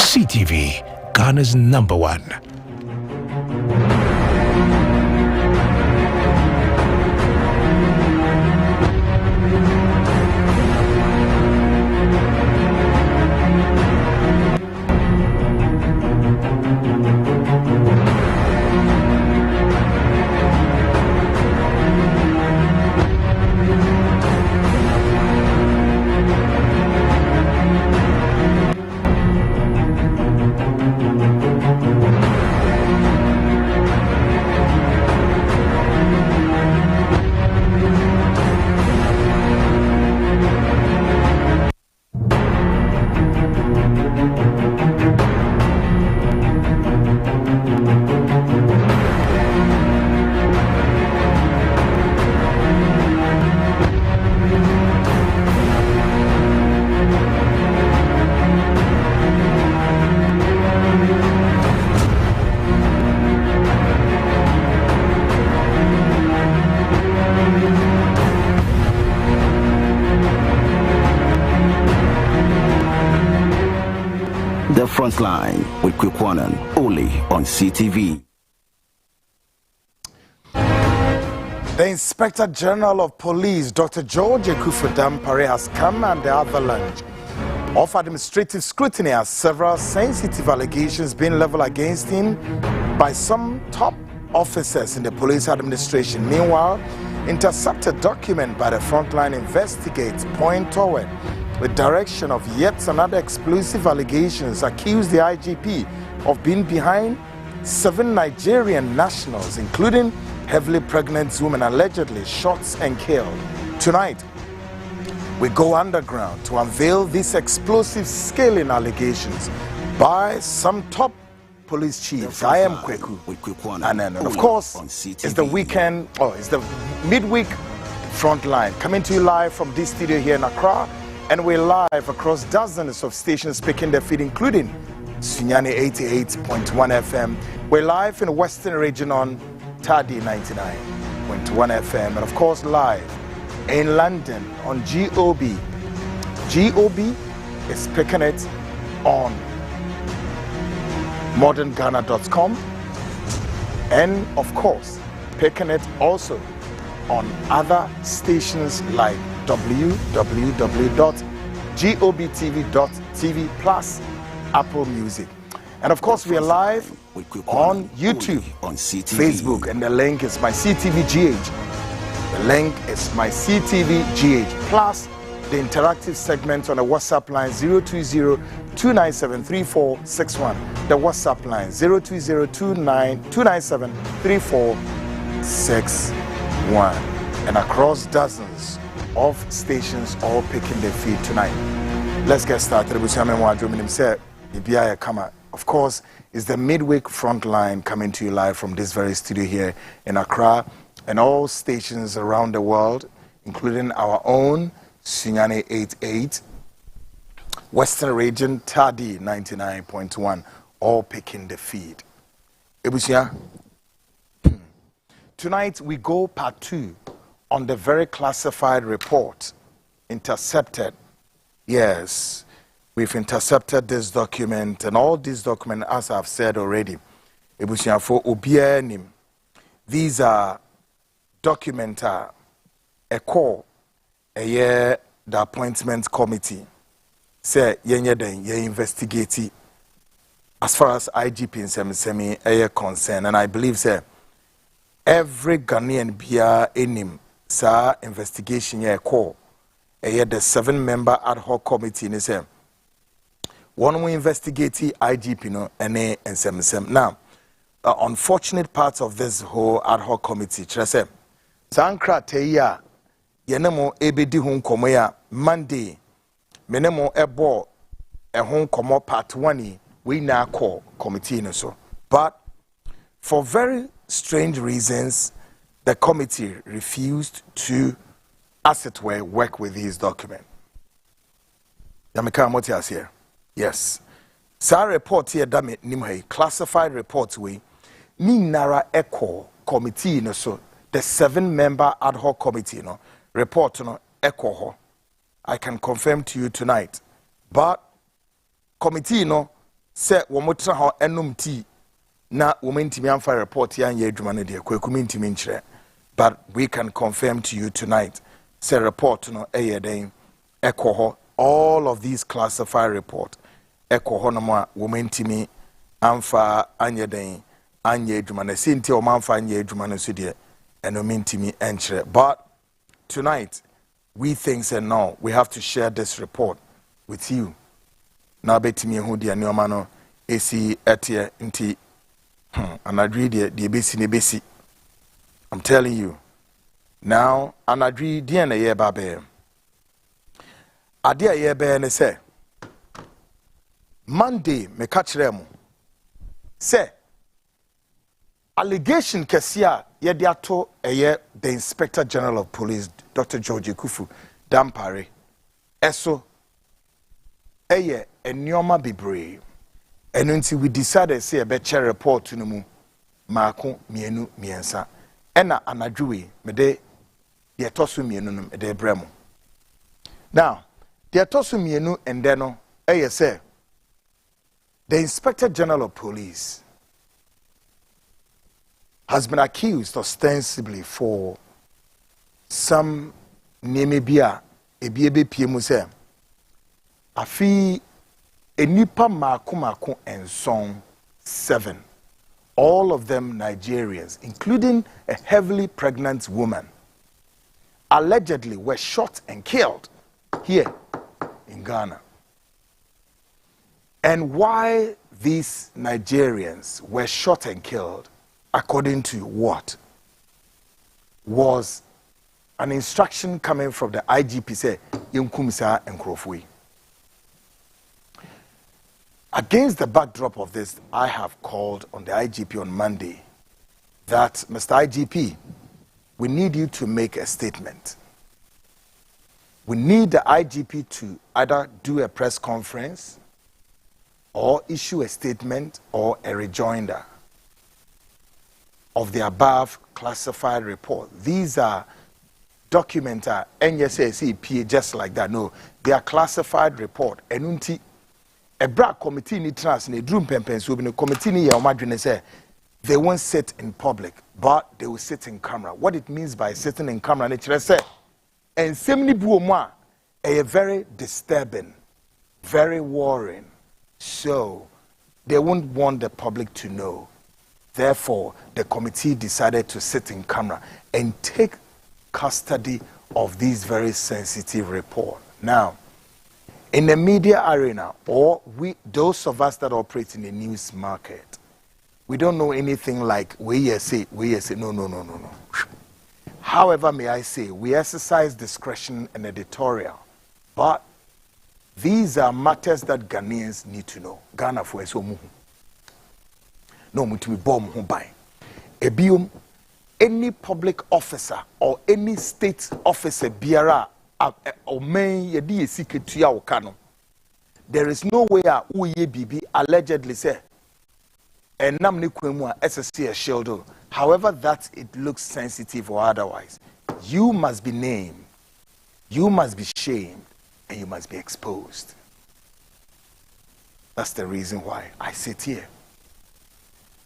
CTV, Ghana's #1. The Frontline with Kwikwanan, only on CTV. The Inspector General of Police, Dr. George IGP Dampare, has come under avalanche of administrative scrutiny as several sensitive allegations being leveled against him by some top officers in the police administration. Meanwhile, intercepted document by the Frontline investigates point toward the direction of yet another explosive allegations accuse the IGP of being behind 7 Nigerian nationals, including heavily pregnant women allegedly shot and killed. Tonight, we go underground to unveil these explosive scaling allegations by some top police chiefs. I am Kweku, and then of course it's the weekend, it's the midweek Frontline, coming to you live from this studio here in Accra. And we're live across dozens of stations picking their feed, including Sunyani 88.1 FM. We're live in the Western region on Tadi 99.1 FM. And of course, live in London on GOB. GOB is picking it on modernghana.com. And of course, picking it also on other stations like www.gobtv.tv plus Apple Music. And of course, we are live on YouTube, on CTV. Facebook, and the link is my CTVGH. The link is my CTVGH plus the interactive segment on the WhatsApp line 020-297-3461. The WhatsApp line 020-297-3461. And across dozens of stations all picking their feed tonight. Let's get started. Of course, it's the midweek Frontline coming to you live from this very studio here in Accra and all stations around the world, including our own Sunyani 88, Western region Tadi 99.1, all picking the feed. Ebusia, tonight we go part 2 on the very classified report intercepted. Yes, we've intercepted this document, and all these documents, as I've said already, these are documents a call a year the appointment committee say ye investigate as far as IGP in semi a concern, and I believe say every Ghanaian bia enim sa investigation ye call a the 7-member ad hoc committee in say one we investigate IGP no and sem. Now, unfortunate part of this whole ad hoc committee, say Sankra Teya Yenemo Ebedi Hun Komoya Monday Menemo Ebo a Hun Komo part 1 we now call committee no so. But for very strange reasons, the committee refused to, as it were, work with his document. Yamika Motias here. Yes. Sa report here dame nimhe classified report we ni nara echo committee no so the 7-member ad hoc committee no report no echo ho. I can confirm to you tonight. But committee no se womotra ho enum tea na womentimi amfa report ya anye adwuma no de kwakumi ntimi nkyere. But we can confirm to you tonight say report no den ekoho all of these classified report ekoho no ma womentimi amfa anye den anye adwuma na sinti o manfa anye adwuma no so de enomentimi enkyere. But tonight we think say no, we have to share this report with you. Na betimi hu de anoma no esi etie nti anadri de besi ne besi. I'm telling you. Now, anadri de na ye babe. Ade ye be ne say Monday me catch them. Say allegation kesia ye de ato eye the Inspector General of Police Dr. George Ekufu Dampare. Eso eye enioma bebre. And until we decided say a better report to mu maako mienu miensa. Ena anadwi me de tosu mienu no de bremo. Now, the tosu mienu and then say the Inspector General of Police has been accused ostensibly for some nemebia ebiebe piemu say afi enipa mako and song 7, all of them Nigerians, including a heavily pregnant woman, allegedly were shot and killed here in Ghana. And why these Nigerians were shot and killed, according to what? Was an instruction coming from the IGP say, Yunkumisa and Krofui. Against the backdrop of this, I have called on the IGP on Monday that, Mr. IGP, we need you to make a statement. We need the IGP to either do a press conference or issue a statement or a rejoinder of the above classified report. These are documents, NSACP, just like that. No, they are classified report. Enunti. A black committee ni trans ne drum pempen so bi no committee ni ya omadwene say they won't sit in public but they will sit in camera. What it means by sitting in camera, and semni buomwa a very disturbing, very worrying. So they won't want the public to know. Therefore, the committee decided to sit in camera and take custody of these very sensitive report. Now, in the media arena, or those of us that operate in the news market, we don't know anything like we say, no. However, may I say, we exercise discretion and editorial, but these are matters that Ghanaians need to know. Ghana for so muhu. No mutu bomb by. Ebium, any public officer or any state officer biara or main yedi secret to ya okano. There is no way uye bibi allegedly say and nam ni kwemu SSC a shield. However that it looks sensitive or otherwise, you must be named, you must be shamed, and you must be exposed. That's the reason why I sit here.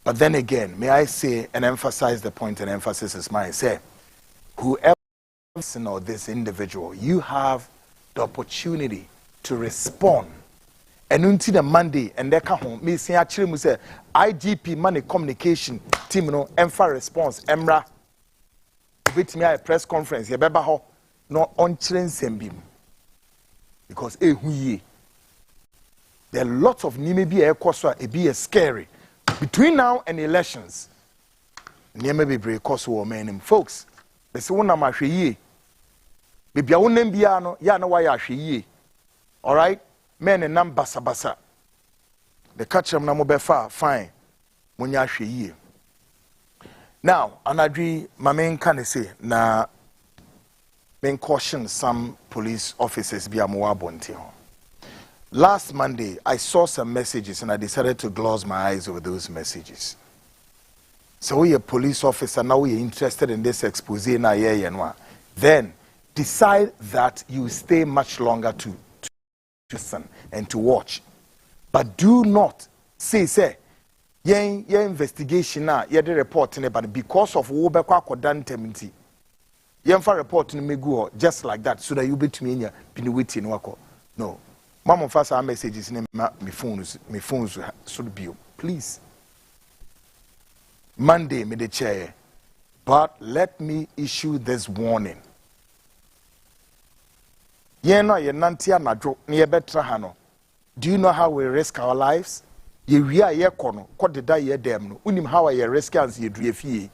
But then again, may I say and emphasize the point, and emphasis is mine. Say, whoever or this individual, you have the opportunity to respond. And until the Monday, and they come home, me say actually we say IGP money communication team no emfa response emra with me a press conference ye beba ho no on sembim because there are lots of nimebi e be scary between now and elections. Niame be break cost wo men folks. They say wona ma hwe yie. Bibia wonam bia no ya na waya hwe yie. All right? Men and nam basa. The catch them na mo be fine. Munya hwe yie. Now, anadri mamen kan say na men caution some police officers bia mo abonti ho. Last Monday, I saw some messages and I decided to gloss my eyes over those messages. So we a police officer, now we're interested in this expose na then decide that you stay much longer to listen and to watch. But do not say yen investigation na ye the report ne but because of wo be kwa akoda ntamnti yen fa report ne megu just like that so that you bet me nya piniwiti no akọ no mama fa sa messages ne me phones should be please Monday me the chair but let me issue this warning yen no ye nantia nadwo ne ye betra ha no do you know how we risk our lives ye wia ye kono kodeda ye dem no unim how ye risk ans ye due fie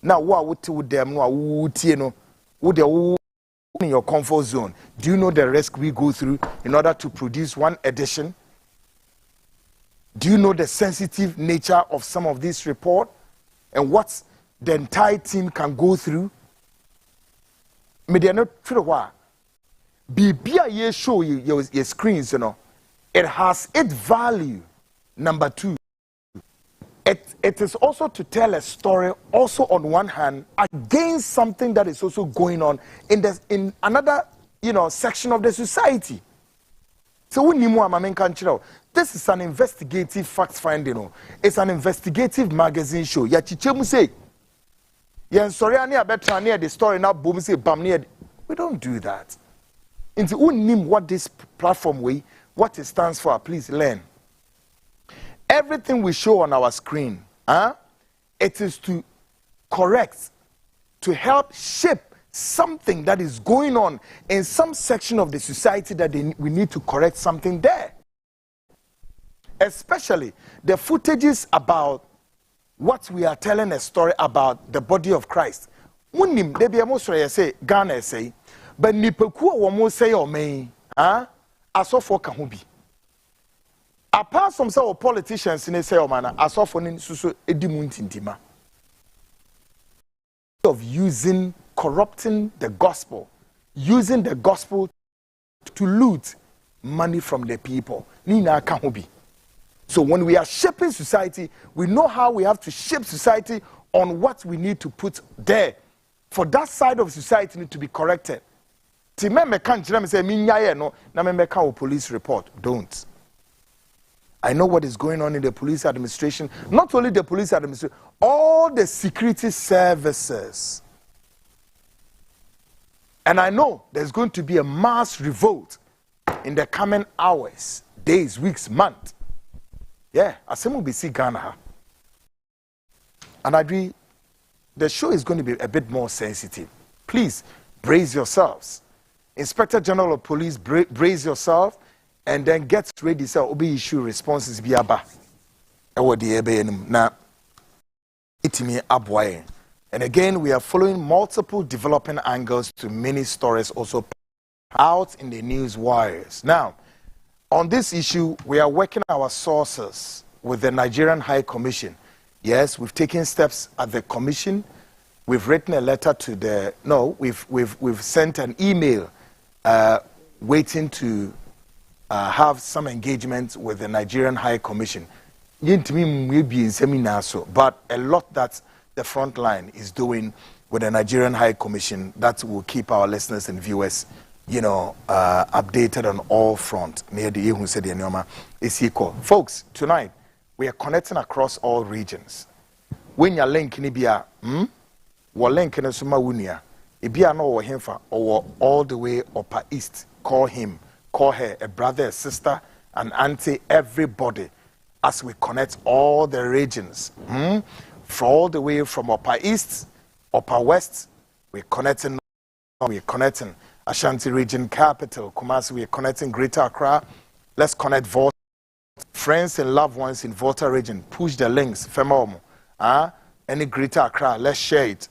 na wo a wote wo dem no a wo tie no wo de wo in your comfort zone. Do you know the risk we go through in order to produce one edition? Do you know the sensitive nature of some of this report and what the entire team can go through? Media Bibia ye show you your screens, you know. It has its value. Number two, it is also to tell a story also on one hand against something that is also going on in another section of the society. So this is an investigative fact finding. It's an investigative magazine show. Ya chichemu say yen sorry ani abetra near the story now boom say bam near. We don't do that. Into unim what this platform what it stands for, please learn. Everything we show on our screen, it is to correct, to help shape something that is going on in some section of the society that we need to correct something there. Especially the footages about what we are telling a story about the body of Christ. Munim debi amosra say Ghana say, but nipeku omo say o me, asofo ka ho bi. Apart from some politicians in say omana asofo ni susu edimu ntintima of using corrupting the gospel, using the gospel to loot money from the people. Ni na ka ho bi. So when we are shaping society, we know how we have to shape society on what we need to put there for that side of society need to be corrected. Ti me kan kire me say mi nyaye no na me ka o police report. Don't. I know what is going on in the police administration. Not only the police administration, all the security services. And I know there's going to be a mass revolt in the coming hours, days, weeks, months. Yeah, Asemu BC Ghana. And I agree, the show is going to be a bit more sensitive. Please, brace yourselves. Inspector General of Police, brace yourself. And then get ready to obi issue responses biaba ewo de ebe enum na itimi aboye. And again, we are following multiple developing angles to many stories also out in the news wires. Now, on this issue, we are working our sources with the Nigerian High Commission. Yes, we've taken steps at the commission. We've written a letter to we've sent an email waiting to have some engagement with the Nigerian High Commission. But a lot that the Frontline is doing with the Nigerian High Commission that will keep our listeners and viewers, updated on all fronts. Folks, tonight we are connecting across all regions. When you're linking Ibia, we're linking Sumawunia, Ibia no Hemfa, or all the way upper east. Call him. Call her a brother, a sister, an auntie, everybody, as we connect all the regions. For all the way from upper east, upper west, we're connecting Ashanti region capital, Kumasi, we're connecting Greater Accra. Let's connect Volta. Friends and loved ones in Volta region, push the links, Femomo. Any Greater Accra, let's share it.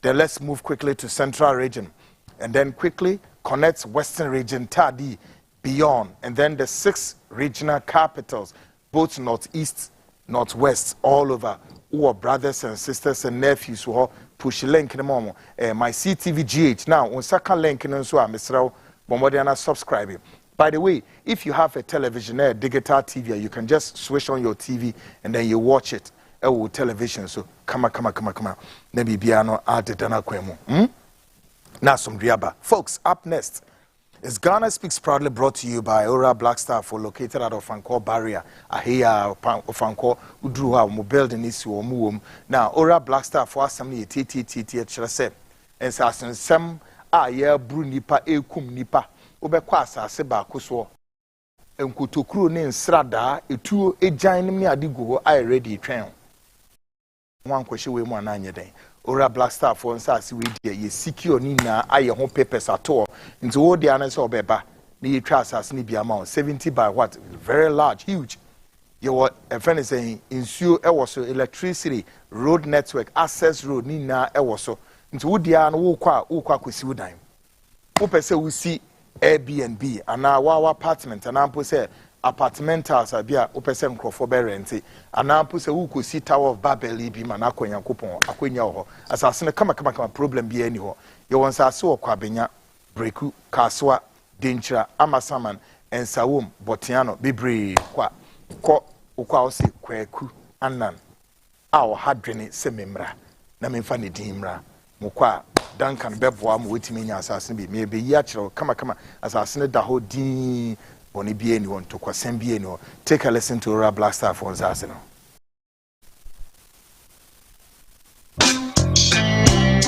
Then let's move quickly to Central region. And then quickly connects Western region, Tadi, beyond, and then the 6 regional capitals, both northeast, northwest, all over, who are brothers and sisters and nephews who are push link in the moment. My CTV GH now on second link in so Mr. Bombardiana subscribing. By the way, if you have a television, digital TV, you can just switch on your TV and then you watch it. Television, so come on. Maybe Biano added an aquemo. Now some Riaba. Folks, up next, It's Ghana Speaks proudly brought to you by Ora Black Star for located at Ofanko Barrier. Ahia Ofanko Udruha mo building is wo now Ora Black Star for assembly TTT chrese. And sasin sem ye bru nipa ekum nipa. Obekwa asase ba koso. Enkotokuro ne nsrada etuo egyan nim ne adigo ho I ready twen. Wan kwehye we mu ananye den. Ora Black Star for nsase we die ye secure ni na aye ho papers ato nti wo dia na se obeba na ye twa asase ni bia ma 70 by what very large huge you what a friend is saying insuo e wo so electricity road network access road ni na e wo so nti wo dia na wo kwa kwesi wo dan wo pese wo si Airbnb ana wa apartment ana mpo se apartmentals abia wo pese nkrofo be rent ana mpo se wo kosi Tower of Babel bi ma na akonyankopon akonya ho asase ne kama problem bi ani ho ye won sase wo kwa benya breku kaswa denchira amasaman ensawom botiano bebre kwa ose kwaku anan awo hadwene sememra na memfa ne dimra mukwa Duncan beboa mo wetimi nya asase bi me be yi a kire kama asase ne da ho din boni bi eni won to kwasem bi eni ho take a listen to Ora Black Star for asase no.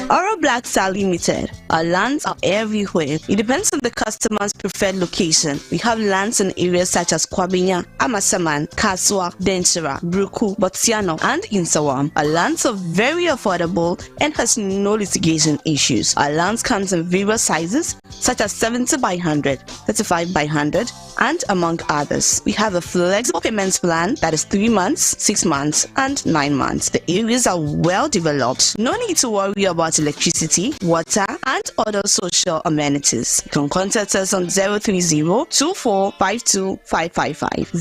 Oro Black Star Limited. Our lands are everywhere. It depends on the customer's preferred location. We have lands in areas such as Kwabinya, Amasaman, Kaswa, Denchira, Bruku, Botsiano, and Insawam. Our lands are very affordable and has no litigation issues. Our lands comes in various sizes such as 70 by 100, 35 by 100, and among others. We have a flexible payments plan that is 3 months, 6 months, and 9 months. The areas are well developed. No need to worry about electricity, water, and other social amenities. You can contact us on 030-2452-555,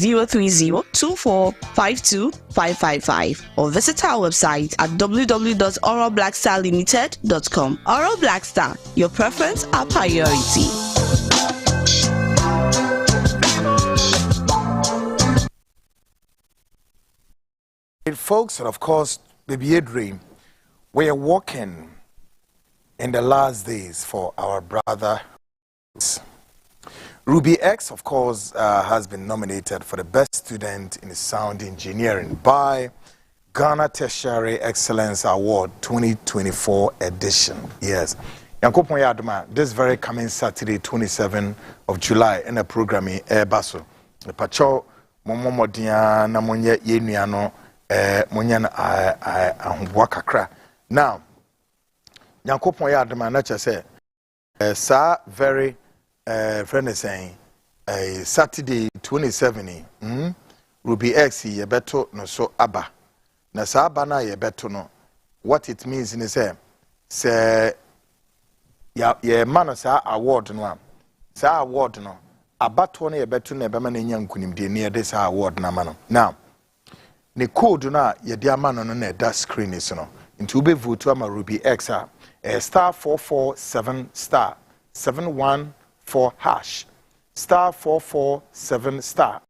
030-2452-555, or visit our website at www.oroblackstarlimited.com. Oro Black Star, your preference, our priority. Folks, and of course, baby a dream. We are walking in the last days for our brother. Ruby X, of course, has been nominated for the best student in sound engineering by Ghana Tertiary Excellence Award 2024 edition. Yes. Yankopon Yadma, this very coming Saturday, 27th of July, in a programming Basso. The Pacho Momomodia Namonya Yenuano Monyan Wakakra. Now, Yankopon Yadma, not just say, sa very friend is saying, Saturday 27th, Ruby X, ye beto no so abba. Na sa abba na ye beto no. What it means in say ye man sa award no. Sa award no. Abato na ye beto na bema na nya nkunimde near this award na mano. Now, ne code na ye dia mano no na da screen is no. Into ube vote ama Ruby X star 447 star 714 hash star 447 star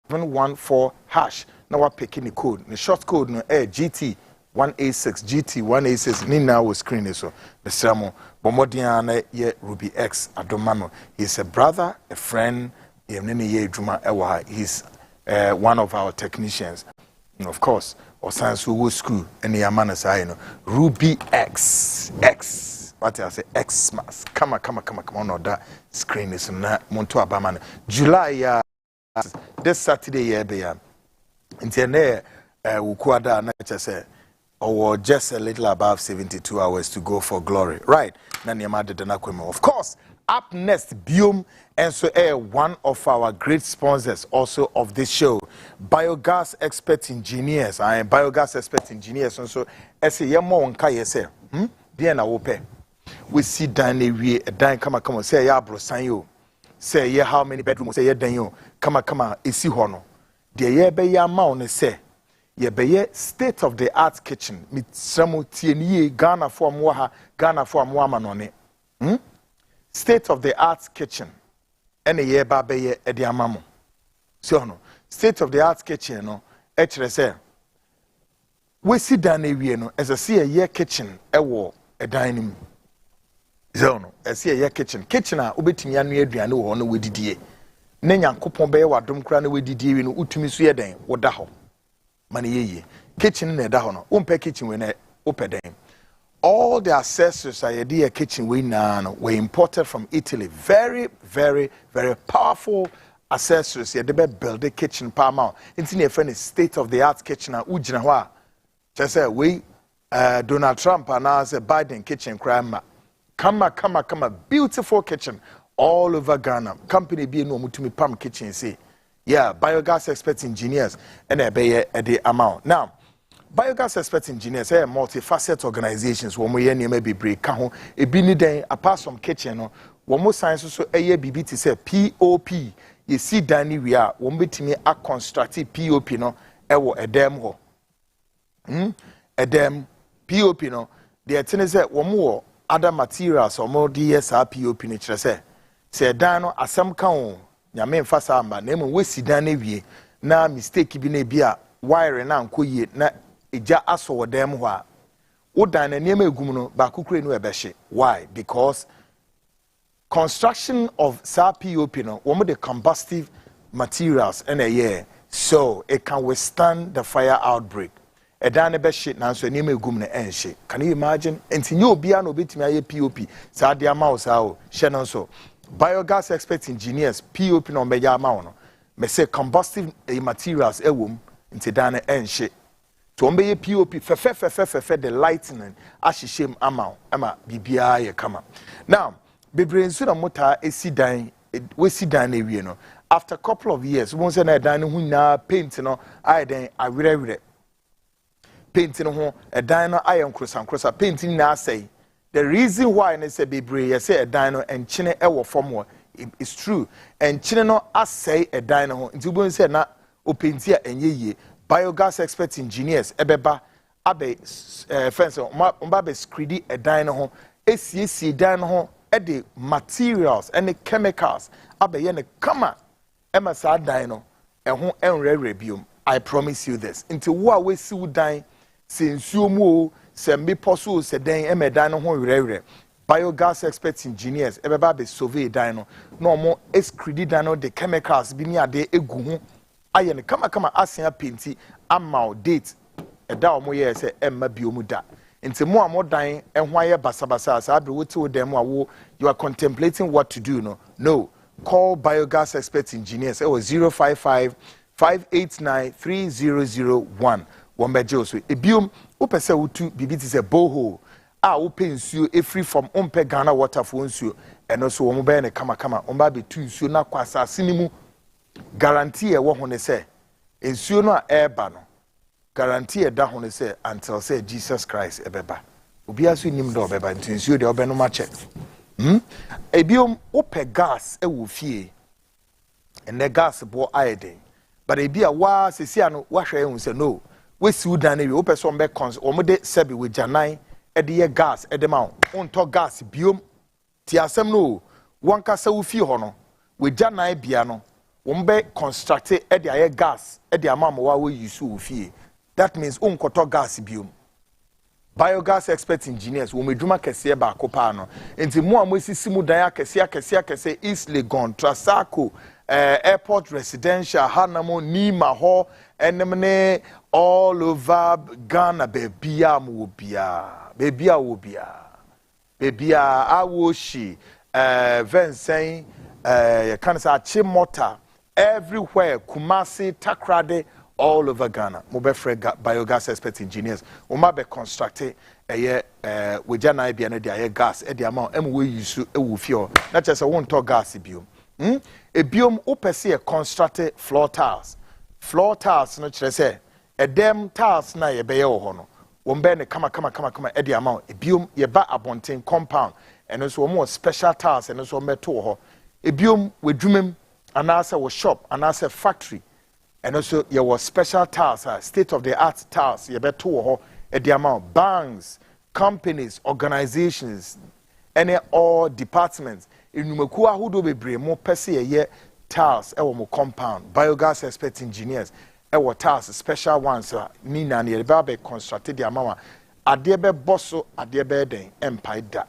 714 hash. Now we're picking the code. The short code no GT 186 GT 186 ni now was screen is so the samo bomodiana ye Ruby X adomano. He's a brother, a friend, he's one of our technicians. And of course, or science who was school and the amanas I know Ruby X. What I say Xmas. Come on, no that screen is not Monto Abaman. July this Saturday year be until there Ukwada nature say or just a little above 72 hours to go for glory. Right. Of course, up next, Biome, and so one of our great sponsors also of this show, Biogas Expert Engineers. I am Biogas Expert Engineers. And so, as a young man, say, dear na wope. We see Dan we Dan come say ya bro sanyo. Say yeah how many bedrooms say yeah danyo. Come isi hono. The ye be ya ma on say. Ye be ye state of the art kitchen. Mi samu tieni Ghana for amwa Ghana for amwa manone. State of the art kitchen. Any ye ba be ye edi amamo. So no. State of the art kitchen no. Echere say. We see Dan we no as a see a ye kitchen ewo a dining. zone ese ye kitchen a obetimi anu aduane wo no wedidie ne nyankopon be wadom kra na wedidie wi no utumi so ye den woda ho mane yeye kitchen na da ho no umpe kitchen we na opeden all the accessories are the kitchen we now were imported from Italy. Very, very, very powerful accessories. You build the kitchen palm it's in a friend state of the art kitchen at Ujinawa. Just say we Donald Trump and now say Biden kitchen crime. Come beautiful kitchen all over Ghana. Company being no mutumi palm kitchen say. Yeah, biogas expert engineers and a bay at the amount. Now Biogas expert engineers are multifaceted organizations. When we may be break ho e bi ni den apart from kitchen no one more science so eye bibi ti say POP you see dani we are one betimi a construct POP no e wo edem ho edem POP no the thing is that one more other materials or more DSR POP ni kire say dan no asem kan o nyame mfa sa amba na we si dan na wie na mistake bi na bia wire na nkoyie na eja aso wodem ho a wodan na niam egum no ba kokure no ebehye. Why? Because construction of POP no one of the combustive materials in a year so it can withstand the fire outbreak. Edan ebehye na so niam egum na enhye. Can you imagine? Enti nye obia no betimi aye POP sa de ama wo sa o hye no so biogas expert engineers POP no meja ama no me say combustive materials ewom enti dan enhye. To ombe POP fefe the lightning ashishem ama bibia ye kama. Now bebre nsu na mota esidan we sidan na wie no after couple of years won say na dan hu na paint no aye den awirewire paint no ho edan no aye nkrosa paint ni na asay. The reason why na say bebre ye say edan no enchine ewo form it's true enchine no asay edan no ho nti bo say na o paint a enye biogas expert engineers ebeba abe fence omba be Secrete edan no ho esiesie dan no ho e de materials and chemicals abe ye ne kama ema sa dan no ho enrere biom. I promise you this until wo a we si wo dan se nsuo mu o se mepo so se dan ema dan no ho rere biogas expert engineers ebeba be survey dan no no mo Secrete dan no the chemicals bi ni ade egu ho aye ne kama asia penti ama date eda omo ye se emma biomu da nti mo amodan ehwo aye basabasa sa abre wote wodem awo you are contemplating what to do no call biogas expert engineers 055 589 3001 wombeje so ebiom opese wotu bibiti se boho a wo pensuo e free from ompe Ghana water for nsuo eno so wo mo be ne kama omba be tu nsuo na kwasa sinimu guarantee e wo ho ne se ensuo no a eba no guarantee e da ho ne se until say Jesus Christ ebeba obi aso nim do obeba nsuo de obeno ma check ebiom ope gas e wo fie ene gas bo aiden but ebia wa sesi ano wa hwe ehun se no we si udan na wi ope so mbe cons omode sebi we janan e de ye gas e de ma onto gas biom ti asem no wanka sa wo fie ho no we janan bia no wombe construct e de aye gas e de amama wa we use wo fie. That means unkoto gas biom. Biogas expert engineers wo meduma kese ba akopa no enti mo amosisi mu dan akese East Legon Trasaco airport residential Hanamo Nima ho enemne all over Ghana bebia wo bia awoshi Vincent you can say Chimota everywhere Kumasi Takrade all over Ghana. Mobile biogas expert engineers. Oma be constructed we jana bi na dia gas e dia amount we use e wo fio. Na just won to gas biom. E biom opese e constructed floor tiles. Floor tiles no kire say e dem tiles na ye be ye wo ho no. Wo be ne kama e dia amount e biom ye ba abonten compound and so more special tiles and so meto ho. E biom we dwumem anase wo shop anase factory. And also, there was special tiles, state-of-the-art tiles. You better to the amount banks, companies, organizations, and all departments. In Numekua, who do be bring more per se a year tiles, more compound, biogas expert engineers, tiles, special ones. Nina and the baby constructed the amount. Adebe bosso, adebe den empire da.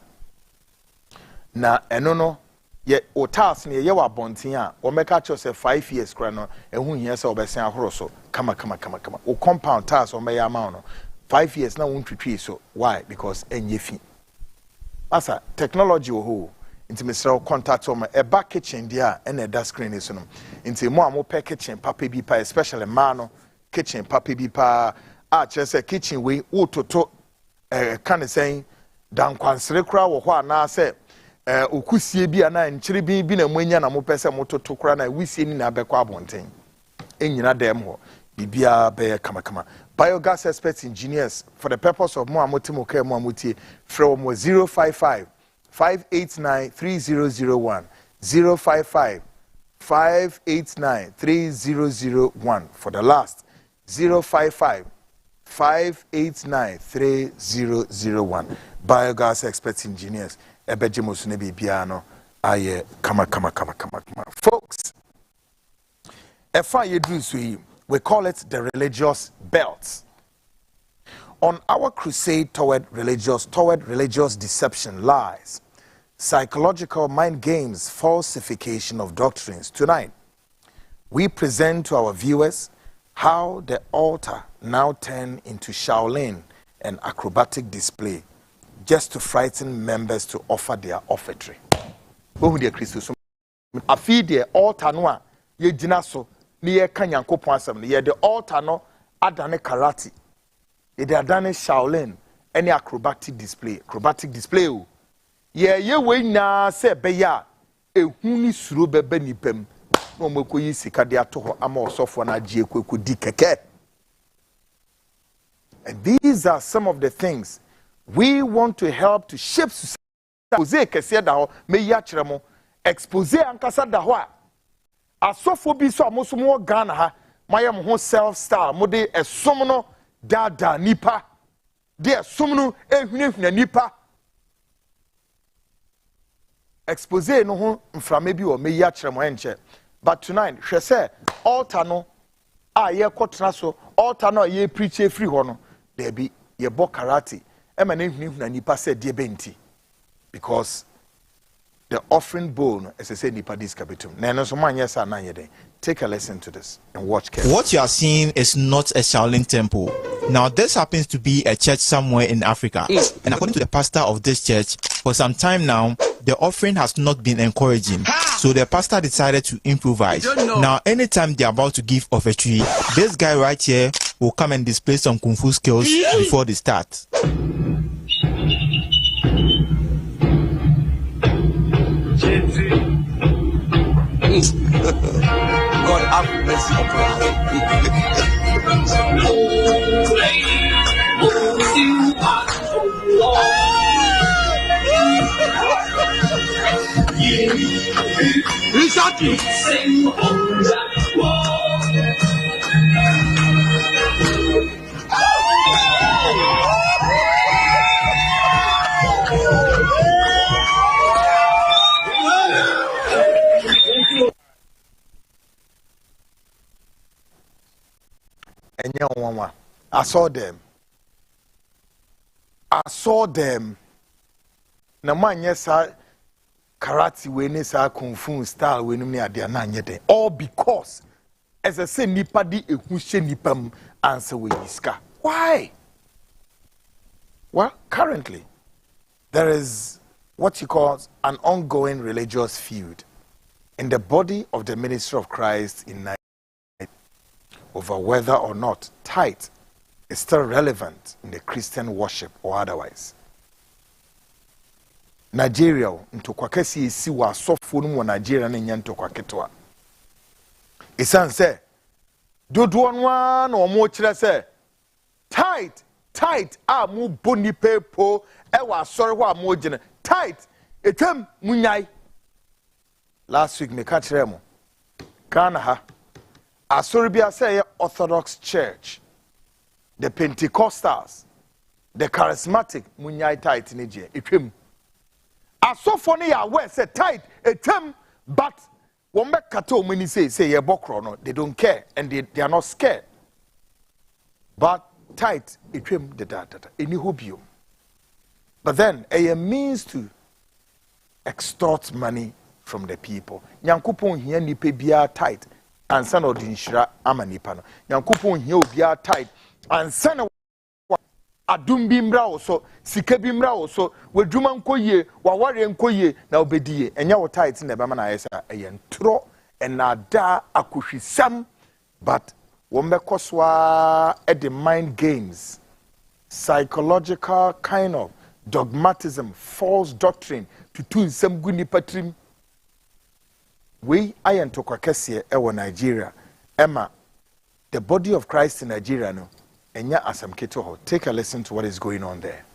na eno no ye o task ne ye wa bonten a o meka cho say 5 years kra no ehun hia say obesen ahoro so kama o compound task o me ya ma no 5 years na won twitwi so why because enye fi asa technology wo ho inti mesra contact o e back kitchen dia e na da screen so no inti mo am pe kitchen papa bi pa especially ma no kitchen papa bi pa a chere say kitchen we wo toto kan say dan kwansere kra wo ho ana say okusie bi ana nkyere bi na mwanya na mo pese mo toto kra na wisie ni na abekọ abonten enyina dem ho bibia be kama biogas experts engineers for the purpose of mo amotimo kai mo amotie from 055 589 3001 055 589 3001 for the last 055 589 3001 biogas experts engineers ebejemos ne bibia no aye kama folks efa yedru so yi we call it the religious belt. On our crusade toward religious deception, lies, psychological mind games, falsification of doctrines, tonight we present to our viewers how the altar now turned into Shaolin and acrobatic display just to frighten members to offer their offertory. I feed the altar no ye gina so niye kanyankopon asem ye the altar no adane karate ye the adane Shaolin any acrobatic display o ye we na se be ya ehun ni suro bebe nipam no makoyi sika de ato ama osofo na gie kweku di keke. And these are some of the things we want to help to shape society. Expose kese da ho me ya kire mo expose ankasa da ho a asofo bi so amosomo Ghana ha mayam ho self star mo de esom no dada nipa de esom no ehunehuna nipa expose no ho mframa bi o me ya kire mo enche. But tonight hwe se altar no a ye kotra so altar no ye preach free ho no there be ye bo karate e ma na ehunehuna nipa se de benti because the offering bowl, as I said, take a lesson to this and watch carefully. What you are seeing is not a Shaolin temple. Now, this happens to be a church somewhere in Africa. And according to the pastor of this church, for some time now, the offering has not been encouraging. So the pastor decided to improvise. Now, anytime they're about to give offertory, this guy right here will come and display some kung fu skills before they start. God have mercy upon us. I saw them. Na man yes karate we ni sa kung fu style we ni ade na anye den. All because as I say nipa di ehu hye nipam answer we iska. Why? Well, currently there is what you call an ongoing religious feud in the body of the ministry of Christ in Nigeria over whether or not tithe is still relevant in the Christian worship or otherwise. Nigeria, into kwakesi isi wa sofo no mo Nigeria na nya ntokwa ketwa. Isan se dodo anwa na omo kire se tithe a mu boni pepo e wa asori ho a mo gine tithe etem munyai. Last week me ka kire mo Ghana ha asori bia say Orthodox Church, the Pentecostals, the charismatic munyai tithe ni je etwem. Asofo ne ya we say tithe etem but when me kata omani say ye bokro no they don't care and they are not scared. But tithe etwem de da any hobium. But then a means to extort money from the people. Nyankopon hia nipa bia tight ansa na odi nhyira ama nipa no. Nyankopon hia obia tight ansa na adum bi mra wo so, sika bi mra wo so, wadwuma nkoyie, waware nkoyie na obedie. Enya wo tight na be ma na yesa eyentro enada akohwisam, but wombekoswa at the mind games, psychological kind of dogmatism, false doctrine to tune some good nipatrim. We ayen to kwakese ewo Nigeria. Emma, the body of Christ in Nigeria no. Enya asam keto. Take a listen to what is going on there.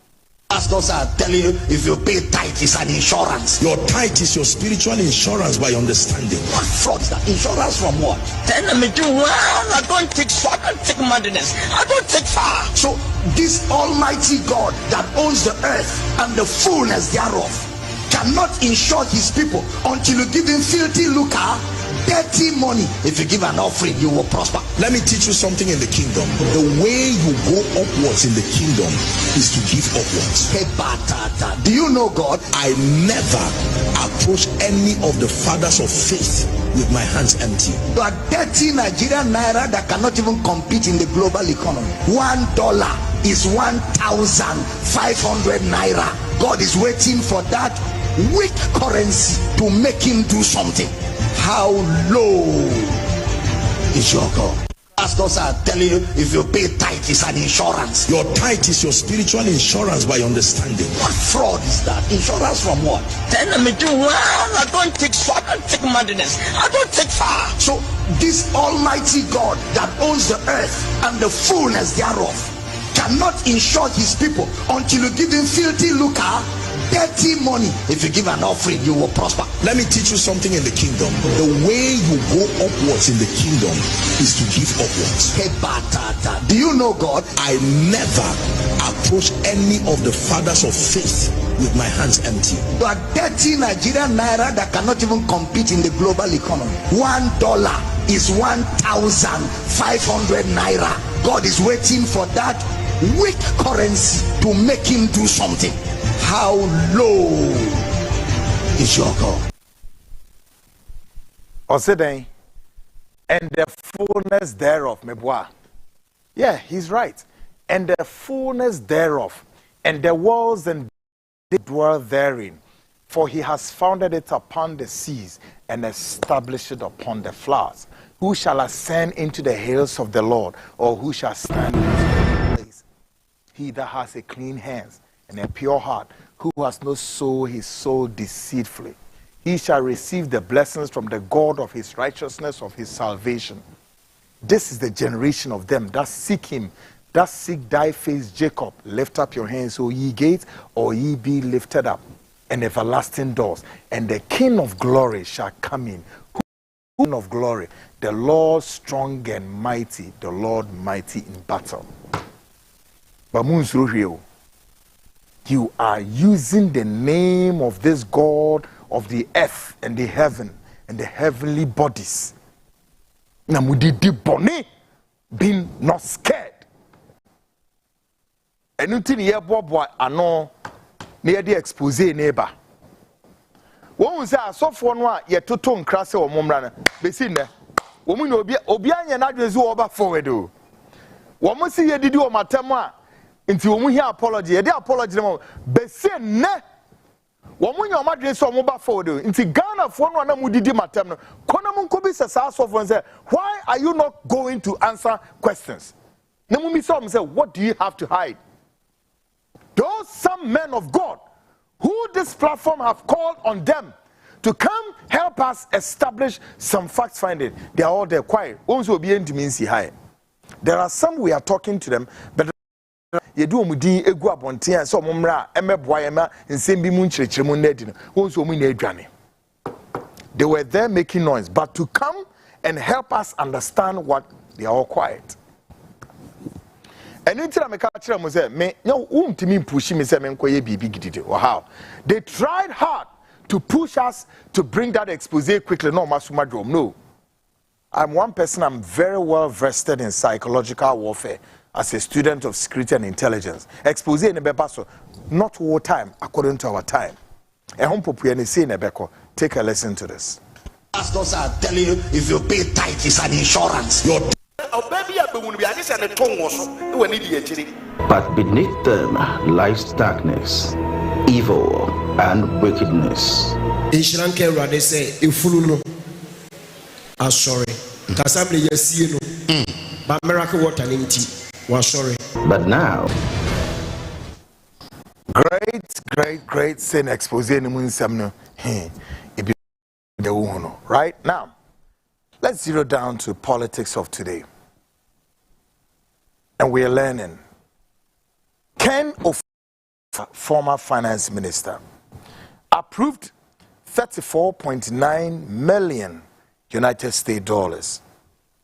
Pastors are telling you if you pay tithe, it's an insurance. Your tithe is your spiritual insurance by understanding. What fraud is that? Insurance from what? Then me do well. I don't take far. I don't take madness. I don't take far. So this almighty God that owns the earth and the fullness thereof cannot insure his people until you give him filthy lucre, dirty money. If you give an offering, you will prosper. Let me teach you something in the kingdom. The way you go upwards in the kingdom is to give upwards. Hey, batata. Do you know God? I never approach any of the fathers of faith with my hands empty. You are dirty Nigerian naira that cannot even compete in the global economy. $1 is 1,500 naira. God is waiting for that weak currency to make him do something. How low is your God? Pastors are telling you if you pay tithe, it's an insurance. Your tithe is your spiritual insurance by understanding. What fraud is that? Insurance from what? Then me do well. I don't take far. I don't take madness. I don't take far. So this almighty God that owns the earth and the fullness thereof cannot insure his people until you give him filthy lucre, dirty money. If you give an offering, you will prosper. Let me teach you something in the kingdom. The way you go upwards in the kingdom is to give upwards. Hey, batata. Do you know God? I never approach any of the fathers of faith with my hands empty. You are dirty Nigerian naira that cannot even compete in the global economy. $1 is 1,500 naira. God is waiting for that weak currency to make him do something. How low is your God? Osedeng, and the fullness thereof, meboa. Yeah, he's right. And the fullness thereof, and the walls and they dwell therein. For he has founded it upon the seas and established it upon the floods. Who shall ascend into the hills of the Lord, or who shall stand in his place? He that has a clean hands and a pure heart, who has not sold his soul deceitfully. He shall receive the blessings from the God of his righteousness, of his salvation. This is the generation of them that seek him, that seek thy face, Jacob. Lift up your hands, O ye gates, or ye be lifted up, and everlasting doors, and the King of glory shall come in. Who King of glory? The Lord strong and mighty, the Lord mighty in battle. You are using the name of this God of the earth and the heaven and the heavenly bodies. Namudidi boni, being not scared. And until you boy ano near the expose neighbor. One was a soft one, yet to tone crass or mumrana. Besin there. Woman obian and address over forward. Woman see you did do my tema. Until we hear apology, they apology them. Besin ne. Woman your madre so mobile forward. Until Ghana for one mudidi matem. Konamun kobi says of one say, why are you not going to answer questions? Namumi some say, what do you have to hide? Those some men of God who this platform have called on them to come help us establish some fact finding. They are all there quiet. There are some we are talking to them, but they were there making noise, but to come and help us understand what they are all quiet. And until I catch them, say, me no to me push me say me bibi or how they tried hard to push us to bring that expose quickly. No, Masumadrom, no. I'm one person. I'm very well versed in psychological warfare as a student of security and intelligence. Expose in the not war time according to our time. Take a listen to this. Pastors are telling you if you pay tithe, it's an insurance. But beneath them lies darkness, evil, and wickedness. Inshranke Rade say, Ifuluno. I'm sorry. Kasabli Yasino. But miracle water ninety. Was sorry. But now, great sin expose right now. Let's zero down to politics of today. And we are learning. Ken of former finance minister approved 34.9 million United States dollars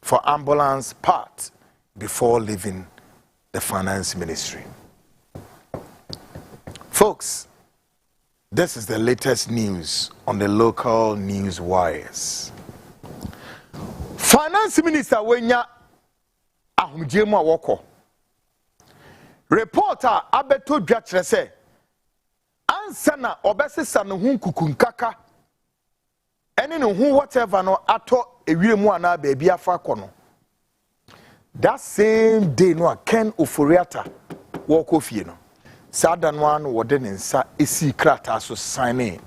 for ambulance part before leaving the finance ministry. Folks, this is the latest news on the local news wires. Finance Minister Wenya Ahumjemu Awoko. Reporter Abeto Dwachre say, Ansana obesisa no hu kukunkaka. Ene no hu whatever no ato ewiemu ana baabi afa kono. That same day no Ken Oforiata woko fie no. Sadan one wode nsa esi krata so signing.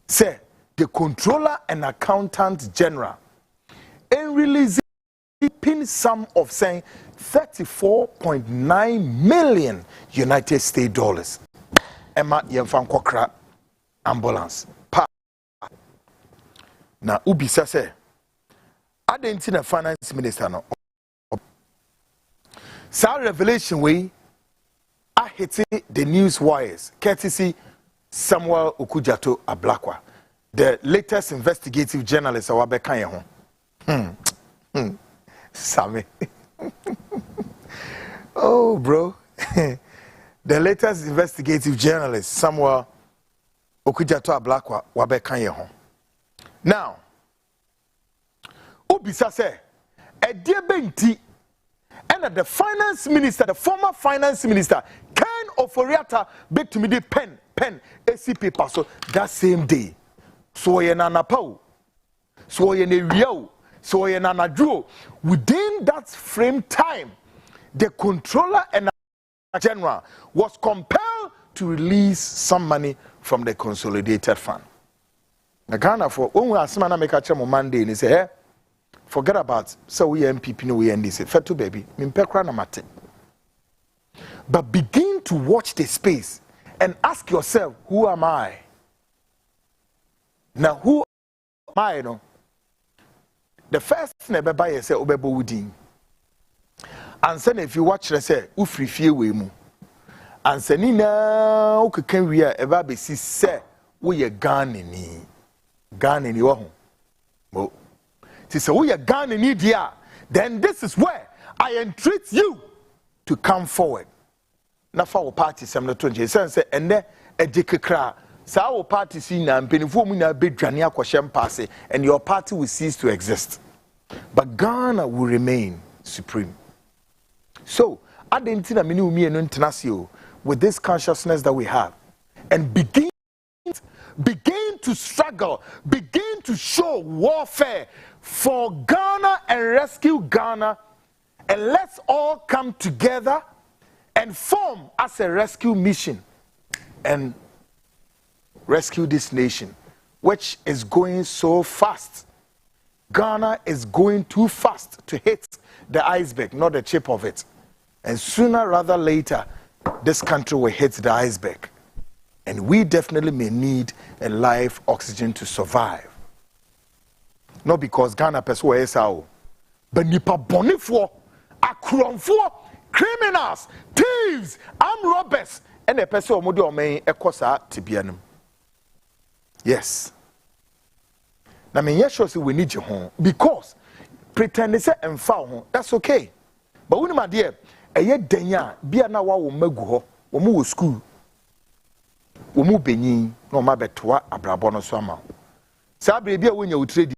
Say the controller and accountant general in releasing pin sum of saying 34.9 million United States dollars. Emma yemfan kokra ambulance pa. Na ubisa say adenti na finance minister no. Sa revelation we are hitting the news wires courtesy Samuel Okujato Ablakwa, the latest investigative journalist Awabekanye ho. Sammy. Oh, bro. The latest investigative journalist, Samuel Okujato Ablakwa, Wabekanye ho. Now, Obisa say, a dear Benti, and the finance minister, the former finance minister, Ken Oforiata, bet to me the pen, AC paper. So that same day, so ye na napao, so ye ne riao. So within that frame time, the controller and general was compelled to release some money from the consolidated fund. The Ghana for when we are smana make a chemo Monday and he say, hey, forget about so we MPP no we end this. Fetu baby, mimpekra na mate. But begin to watch the space and ask yourself, who am I? Now who am I? No? The first thing I buy is say obebo wudin. And then if you watch the say ufri fie we mu. And say ni na ukeken wi a eba be si say wo ye Ghana ni wo ho. Mo. Ti say wo ye Ghana ni dia, then this is where I entreat you to come forward. Na fa wo party sem na tonje say ene ejekekra sa wo party si na mpenifo mu na bedwane akohye mpase and your party will cease to exist, but Ghana will remain supreme. So adentina mini umi eno ntenasio with this consciousness that we have, and begin to struggle, begin to show warfare for Ghana and rescue Ghana, and let's all come together and form as a rescue mission and rescue this nation, which is going so fast. Ghana is going too fast to hit the iceberg, not the tip of it. And sooner rather later, this country will hit the iceberg. And we definitely may need a live oxygen to survive. Not because Ghana persuade us, but nipa bonifo, akromfo, criminals, thieves, armed robbers, and a person who modi omen ekosa tibianum. Yes. Now, me yes, sure we need you home because pretend they say and foul, that's okay. But when my dear, a year denya, be an hour will magu, or move school, or move benin, no my betwa, a brabono swama. Sabri be when you trade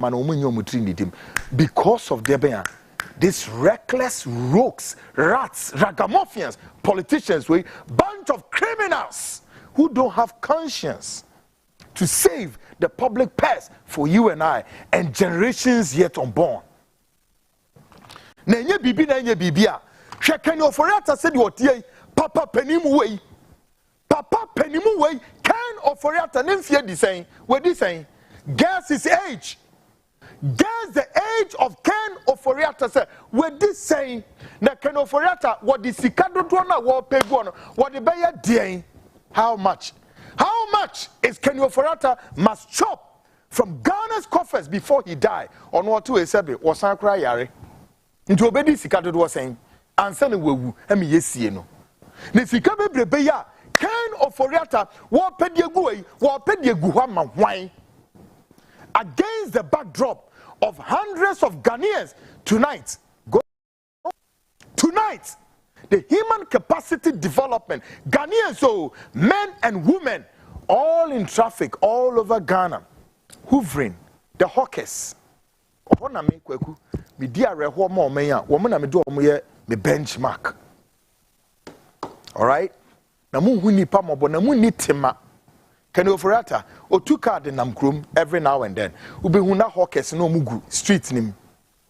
man, when you need him because of their bear. These reckless rogues, rats, ragamuffins, politicians, we bunch of criminals who don't have conscience to save the public purse for you and I and generations yet unborn. Na nye bibi na nye bibi a hwe kan oforiata said what ye papa panimu wei papa panimu wei kan oforiata nemfie di saying we di saying guess his age. Guess the age of Ken Oforiata say we this saying na Ken Oforiata what the sikadodo na wo pegu no what the beye dean how much is Ken Oforiata must chop from Ghana's coffers before he die on what to esebe wasan kra yare nti obedi sikadodo was saying ansa na wewu emi yesie no na sika bebrebe ya Ken Oforiata wo pediegu wei wo pediegu hwa ma hwan against the backdrop of hundreds of Ghanaians tonight, the human capacity development, Ghanaians, so men and women, all in traffic all over Ghana, hoovering, the hawkers. Benchmark. All right? Can you offer or two card in Namkrum every now and then? Ubehuna hawkers no mugu streets nim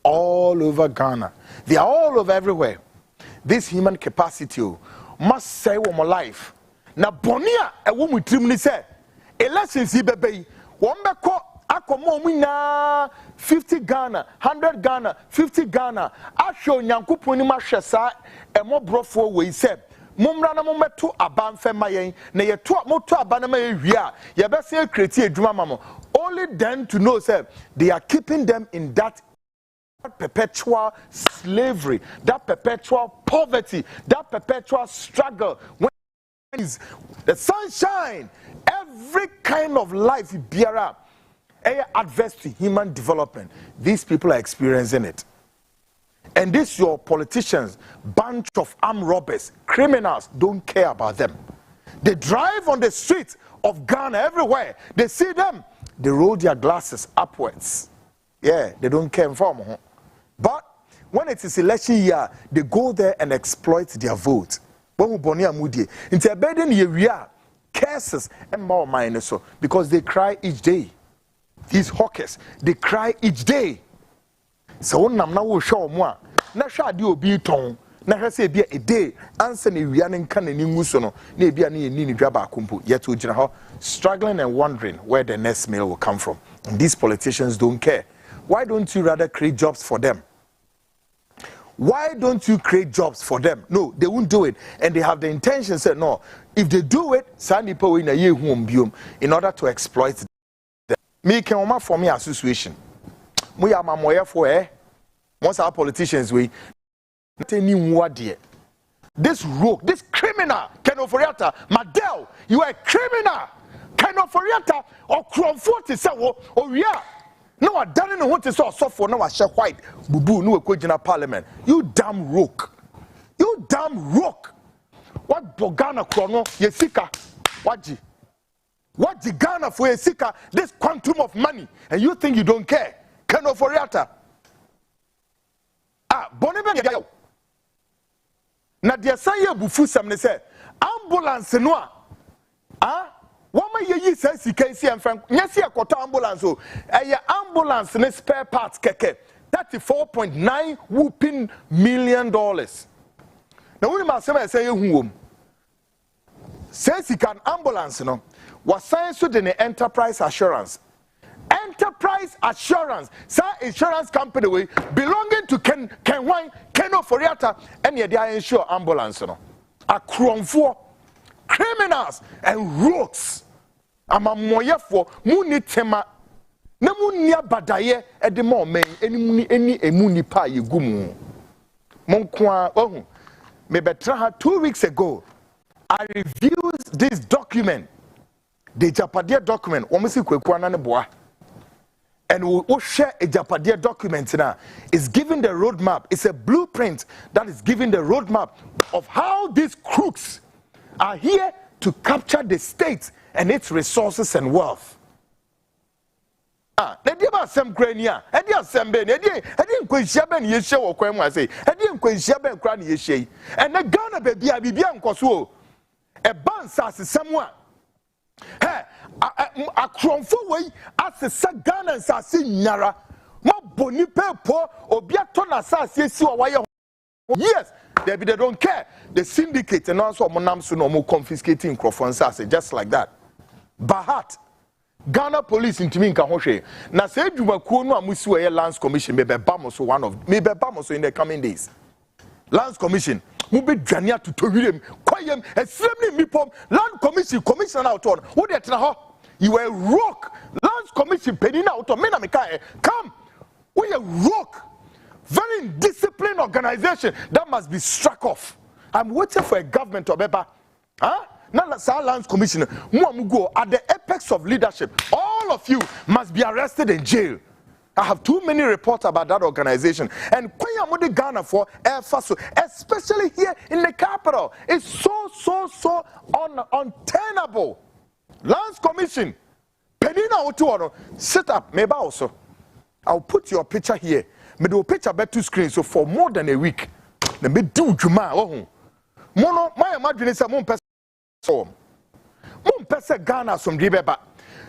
all over Ghana. They are all over everywhere. This human capacity must say one more life. Na bonia a woman trimly said, elections bebe, one beko akomomina 50 Ghana, 100 Ghana, 50 Ghana. I show Yankupuni Mashasa a more brofo we said. Mumra na mumeto abanfe mayen na ye to moto abanama ye wia ye be se create adwuma mamo only then to know say they are keeping them in that perpetual slavery, that perpetual poverty, that perpetual struggle. When is the sunshine, every kind of life biara adverse to human development, these people are experiencing it. And this your politicians, bunch of armed robbers, criminals, don't care about them. They drive on the streets of Ghana everywhere. They see them, they roll their glasses upwards. Yeah, they don't care for them. But when it is election year, they go there and exploit their vote. Into a burden year, curses and more minus so because they cry each day. These hawkers, they cry each day. So nam na wo show mo a na hwa ade obi ton na hwa se bia a day answer ne wia ne nka ne nguso no na bia ne ni dwa ba kompo yet ogina ho struggling and wondering where the next meal will come from. And these politicians don't care. Why don't you rather create jobs for them? Why don't you create jobs for them? No, they won't do it, and they have the intention say no, if they do it sanipo we na ye hu biom in order to exploit them. Me can oma for me association. We are mamoyefo most our politicians we this rogue, this criminal Ken Oforiata Madel, you are a criminal Ken Oforiata or Cromfort say oh yeah no I don't know what to say for no I share white bubu no kwejina parliament you damn rogue what Bogana Krono yesika waji what the Ghana for yesika this quantum of money and you think you don't care Ken Oforiata. Bonebe yayo. Na dia sanye bufu sam ne se ambulance no a woma yeyi sika si enfan nyesi akota ambulance o ambulance ne spare parts keke $34.9 whooping million. Na woni ma sem say ehu wom. Say sika ambulance no was science so the enterprise assurance. Enterprise assurance, sir, insurance company way belonging to Ken Oforiata, and yet they insure ambulance. No, a cromfo, criminals and rogues. I'm a moyefo, muni tema, namunia badaye at the moment, any emuni pa ye gumu. Monkwa, oh, maybe 2 weeks ago, I reviewed this document, the Japadia document, Omisi Kwekwana Neboa. And we'll share a Japadia document now. It's giving the roadmap. It's a blueprint that is giving the roadmap of how these crooks are here to capture the state and its resources and wealth. They did some grania. I did some ben. I didn't quit Shaban Yesha or Quema say. I didn't quit Shaban Cran Yeshe. And the Ghana baby, I be bien Kosuo. A ban sass is someone. Hey, a cromfo way as a Sagan and Sassi Nara. Ma boni pepo obiato na sase si owaye. Yes, they don't care. The syndicate and also monam so no more confiscating microphones just like that. Bahat Ghana police intimi nka hwehwe. Na se adwumakuo no amusi we Lands Commission maybe bamos one of maybe bamos in the coming days. Lands Commission mu be dwane atotowirem kwayem esrem ni mipom Land Commission commissioner out on wo de tena ho you were rock Lands Commission penina out on me na meka come we a rock very disciplined organization that must be struck off. I'm waiting for a government to beba now Lands Commission go at the apex of leadership. All of you must be arrested in jail. I have too many reports about that organization. And Kwaya Ghana for Air Faso, especially here in the capital, is so untenable. Lands Commission, Penina Otuano, sit up, maybe also. I'll put your picture here. Me do picture back to screen so for more than a week. The me do juma mono my imagine is a mon person Ghana some dibeba.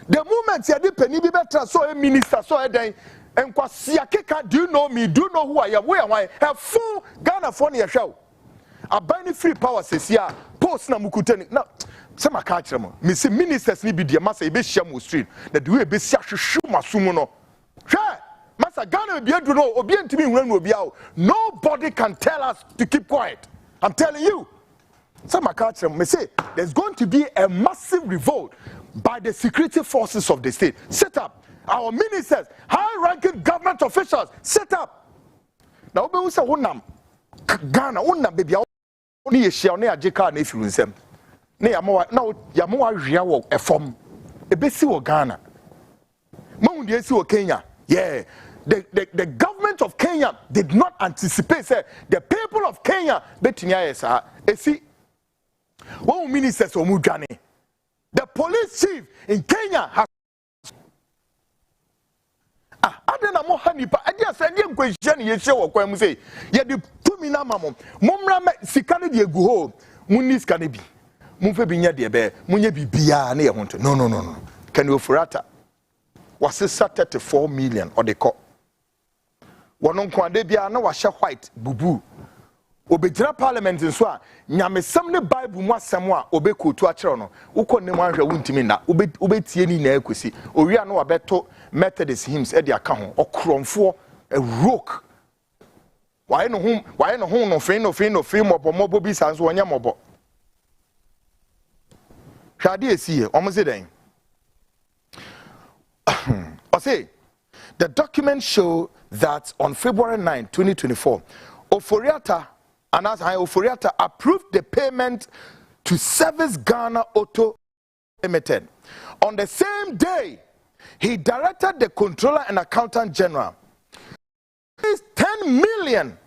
The moment you penny be better so a minister so a day and kwasiakeka do you know me do you know who I am where am I have full Ghana for your show. A buying free power says yeah post na mukuteni now some catch them me see ministers ni be the massa e be share street that do we be sia hwehwe masumu no hwe massa Ghana be do no obi ntimi nwran obi a nobody can tell us to keep quiet. I'm telling you. Some catch them me say there's going to be a massive revolt by the security forces of the state. Set up our ministers, high-ranking government officials. Set up. Now we say wonam Ghana wonam baby oni ye share na ageka na efiru nsem. Na yamo ahwea wo efom. Ebesi wo Ghana. Mawu de esi wo Kenya. Yeah. The government of Kenya did not anticipate say the people of Kenya betini ayesa. Esi one ministers omudwane. The police chief in Kenya has adena mo hanipa adia sende nkwehia ne yehie wo kwan mu sei ye de tumi na mamom momra sika ne de egu ho munni sika ne bi mumfe bi nya de be munye bibia na ye honto no kan we furata wasesa 34 million or the co wono nkwade bia na wahye white bubu obejira parliament nso a nyamesam ne bible mu asem a obekotu a kire no ukonni mu anhwe wuntimi na obetie ni na ekosi owia no wabeto Methodist hymns e de aka ho okromfo a rock why no no fe mobo bi sanso wonya mobo hwade esi e omo se den I say the documents show that on February 9, 2024 Oforiata approved the payment to Service Ghana Auto Limited. On the same day, he directed the Controller and Accountant General $10 million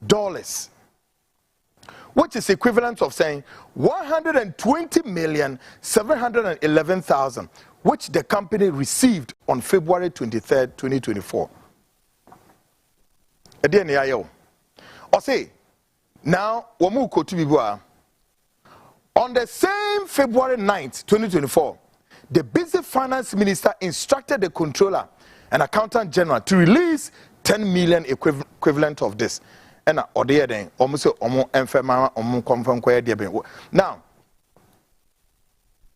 dollars, which is equivalent of saying 120,711,000, which the company received on February 23rd, 2024. Or say, now, on the same February 9th, 2024, the Business Finance Minister instructed the Controller and Accountant General to release 10 million equivalent of this. And almost now,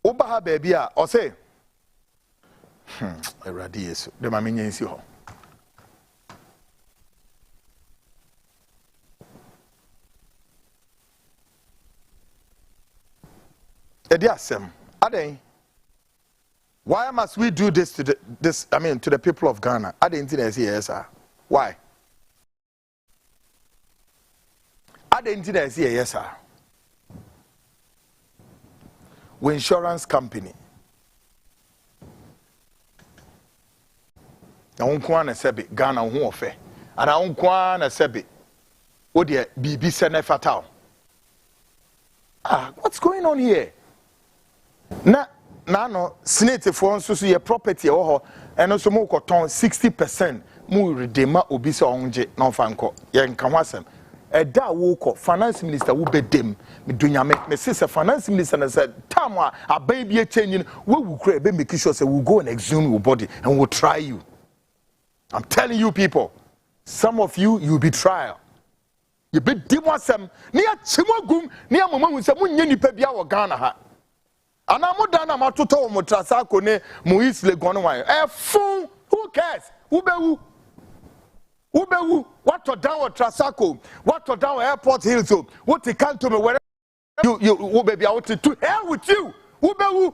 Obaha baby, or say, the mammy. Why must we do this to the people of Ghana? I didn't think yes, sir. Why? I didn't think yes, sir. We insurance company. I won't go on a sebi Ghana who offer, and I won't go on a sebi. Oh dear, BB Sene Fatal. What's going on here? No, Senate for us your property or and also more 60% more redeemer obisa onje non fanko. Yen kamwasem. da wo finance minister wo bedem me dunyame me say finance minister na say time a baby e change we will create be make sure say we go and exhume your body and we'll try you. I'm telling you people, some of you'll be trial. You be dimwasem ne ya chimogum ne ya mama hu say munye nipa bia wo Ghana ha. Ana mo dan na matoto mo trasako ne mo isle gon wan. Fun, who cares? Ubewu, what to down with Trasako, what to down Airport Hill, so what they come to me where you baby out to hell with you. Ubewu,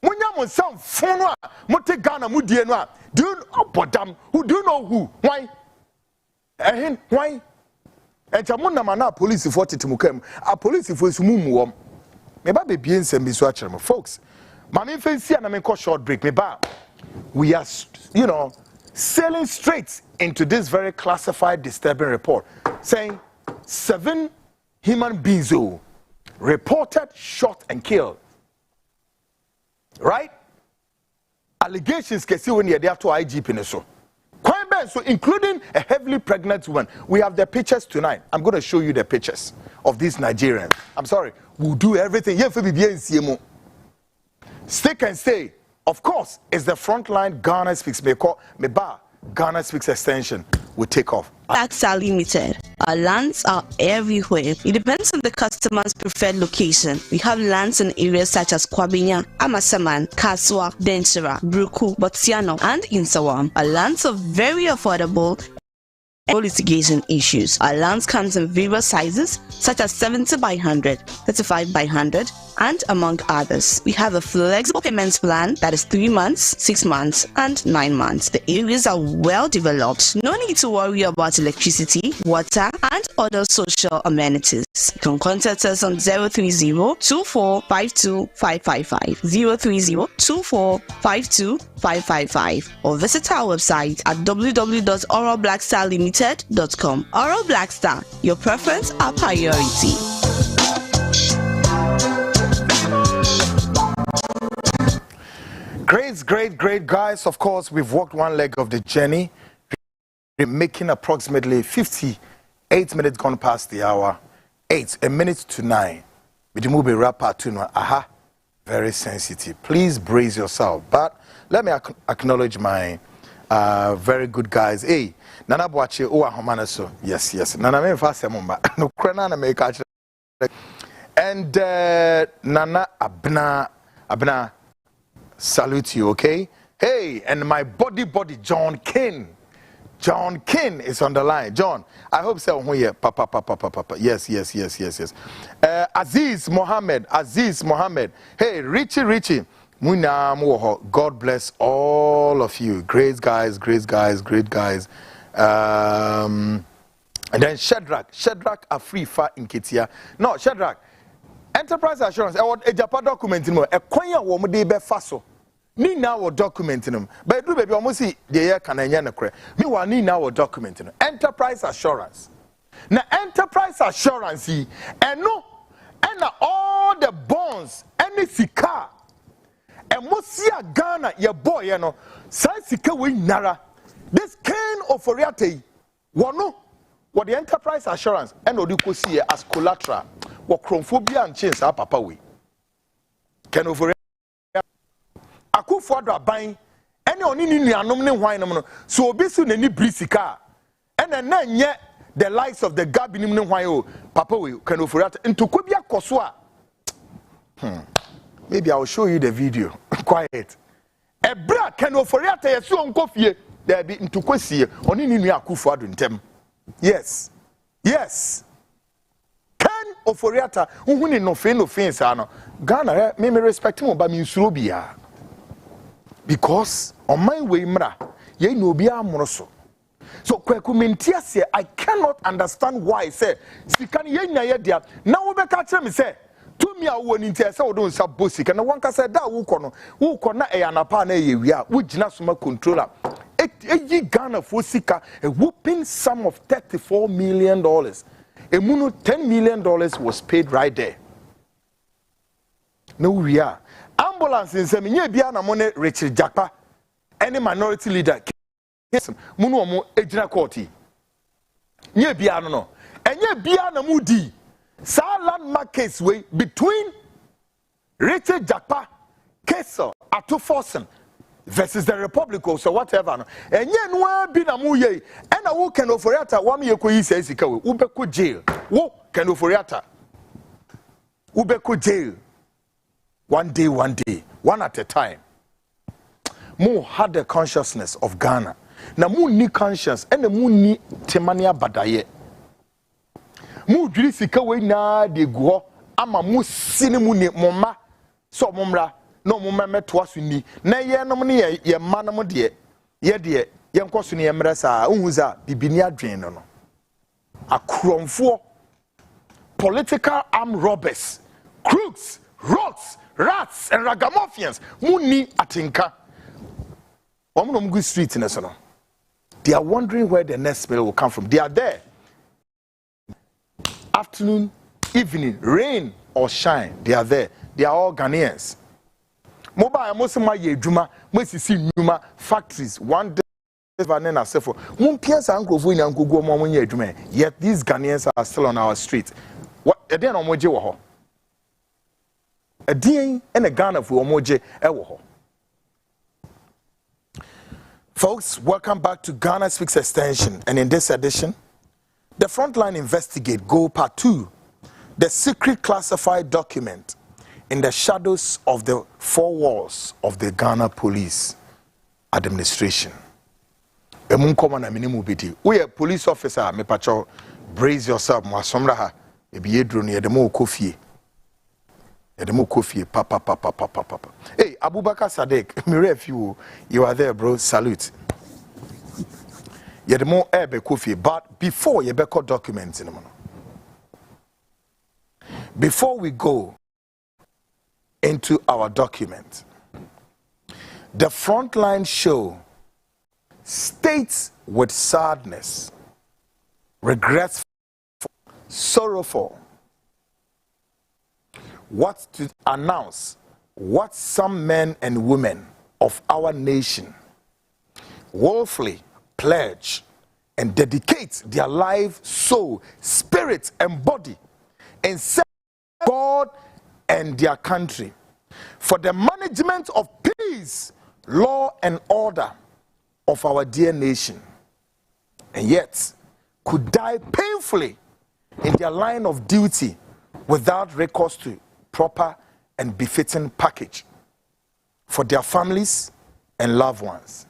Munyam sound Fonwa, Mote Ghana Mudienwa. Do you know Podam? Who do you know who? Why? Why? And Chamuna Mana police 40 to Mukem, a police for Sumum. Maybe be in some biswatcher, folks. Mammy fancy and I make a short break. Maybe we are, sailing straight into this very classified disturbing report saying 7 human beings reported shot and killed. Right? Allegations can see when you're there to IGP so. Quite bad, so including a heavily pregnant woman. We have the pictures tonight. I'm going to show you the pictures of these Nigerians. I'm sorry. We'll do everything. Stick and stay. Of course, it's the Frontline Ghana Speaks. Ghana Speaks extension will take off. Biogas Limited. Our lands are everywhere. It depends on the customer's preferred location. We have lands in areas such as Kwabinya, Amasaman, Kaswa, Denchira, Bruku, Botsiano, and Insawam. Our lands are very affordable. Litigation issues. Our lands comes in various sizes such as 70 by 100, 35 by 100, and among others. We have a flexible payments plan that is 3 months, 6 months, and 9 months. The areas are well developed. No need to worry about electricity, water, and other social amenities. You can contact us on 030-2452-555, 030-2452-555, or visit our website at www.oralblackstarlimited.com. Oral Black Star, your preference, our priority. Great guys. Of course, we've walked one leg of the journey. We're making approximately 58 minutes gone past the hour. 8, a minute to 9. With the movie rapper to very sensitive. Please brace yourself. But let me acknowledge my very good guys. Hey, Nana Boache Owa Homanaso. Yes. Nana me fa semumba. No krana na me catch. And Nana Abna salute you, okay? Hey, and my body John King. John King is on the line. John, I hope so here. Papa. Yes. Aziz Mohammed. Hey, Richie. God bless all of you. Great guys. And then Shadrach Afrifa in Kitia. No, Shadrach. Enterprise Assurance. I want a Japan document in a quaya woman de be faso. Ni now or documenting them. But do baby almost see the year can I cre. Me wa ni now or documenting Enterprise Assurance. Now Enterprise Assurance and no and all the bonds any sika and Mosia Ghana your boy sai sika we nara. This kind of oriate wano what the Enterprise Assurance and odiko see as collateral. What chromophobia and change our papa we can over Akufo buying any oni ni nuanom ne hwan no so obi su nani brisika and then yet the likes of the gabinim ne hwan o papa we can over into kobia koso a maybe I will show you the video. Quiet. Ebra can over yesu onko fie there be into kwasie oni ni nua Akufo ado ntem. Yes Oforiata, unhuni no fin sano. Ghana, me respect him, but me surobia. Because on my way, mra, ye no be amoroso. So, kwekumentia I cannot understand why say, Sikani ye na ye dia. Now we catch me say, to me a one interesa or don't sub bossy. And one can say that wukono na e anapa na ye we are, which nasuma controller. Ye Ghana for sika a whooping sum of $34 million. Emuno $10 million was paid right there. No, we are. Ambulance in Seminye Biana Mone Richard Japa, any minority leader. Yes, Muno Ejina Courti. Nye Biano. Enye bia na mudi. Sa landmark case way between Richard Japa, Kessel, Atufosen versus the Republic or so whatever. No. Enye nwa bi na mu ye. Ena wo can oforiata wam ye ko yi se sika we. Ubeko jail. Wo can oforiata. Ubeko jail. One day, one at a time. Mo had the consciousness of Ghana. Na mo ni conscience and mo ni temania badaye. Mo dwiri sika we na de go ama mo sine mu ni moma so momra no mo meto aso ni na ye no ne ye ma no de ye de ye nkoso ne ye mra sa unhuza bibini adwen no akromfo political armed robbers, crooks, rogues, rats and ragamuffins muni atinka omo go street in so. They are wondering where the next meal will come from. They are there. Afternoon, evening, rain or shine, they are there. They are all Ghanaians. Mobile Mosema Yeduma, Mosisi Numa, factories, one day. Yet these Ghanaians are still on our street. What a day on Moji Waho. A day and a Ghana for Omoje Ewoho. Folks, welcome back to Ghana Speaks Extension, and in this edition, the Frontline Investigate Go Part 2, the secret classified document in the shadows of the four walls of the Ghana Police Administration. We are police officer, me pacho, brace yourself, mwasomraha, ebi yedro ni edemo kofi. Edemo kofi, papa. Hey, Abubakar Sadek, me ref you are there, bro. Salute. Yedemo ebe kofi, but before you beko documents in before we go into our document, the Frontline show states with sadness, regretful, sorrowful, what to announce what some men and women of our nation willfully pledge and dedicate their life, soul, spirit, and body and serve God and their country for the management of peace, law, and order of our dear nation, and yet could die painfully in their line of duty without recourse to proper and befitting package for their families and loved ones.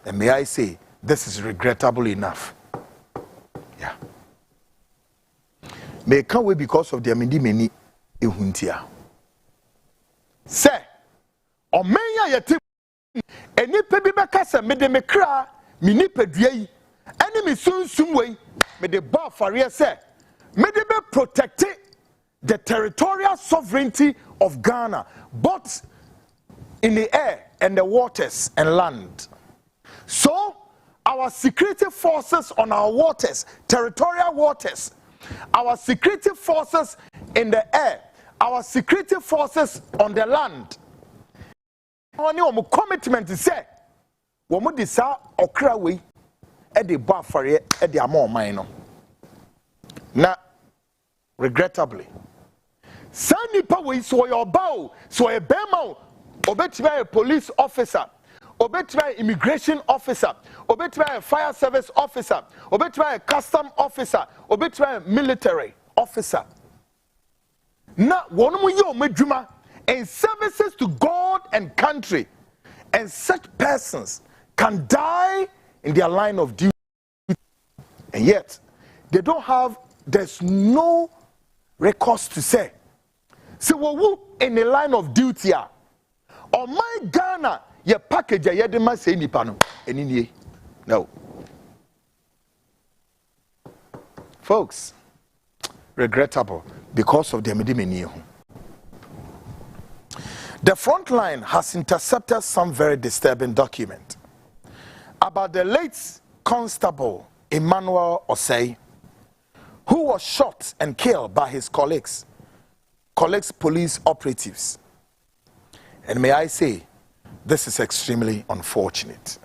And may I say, this is regrettable enough. Yeah. May come away because of their many ehuntia. Say, o menya yete eni pebi beka se me de me kra me ni pedua yi eni me sunsum wei me de ba afare se me de be protect the territorial sovereignty of Ghana, both in the air and the waters and land. So our security forces on our waters, territorial waters, our security forces in the air, our security forces on the land, only our commitment to say womu disa okra we e de ba afare e de amon no na regrettably sani pa we so your bow so a bema obetime a police officer, obetime immigration officer, obetime fire service officer, obetime custom officer, obetime military officer. Na wonu mu ye omedwuma in services to God and country, and such persons can die in their line of duty, and yet they don't have, there's no recourse to say wo in the line of duty or my Ghana ye package ye de ma say nipa no eni no. Folks, regrettable because of the medimeni. The Frontline has intercepted some very disturbing document about the late Constable Emmanuel Osei, who was shot and killed by his colleagues, police operatives. And may I say, this is extremely unfortunate.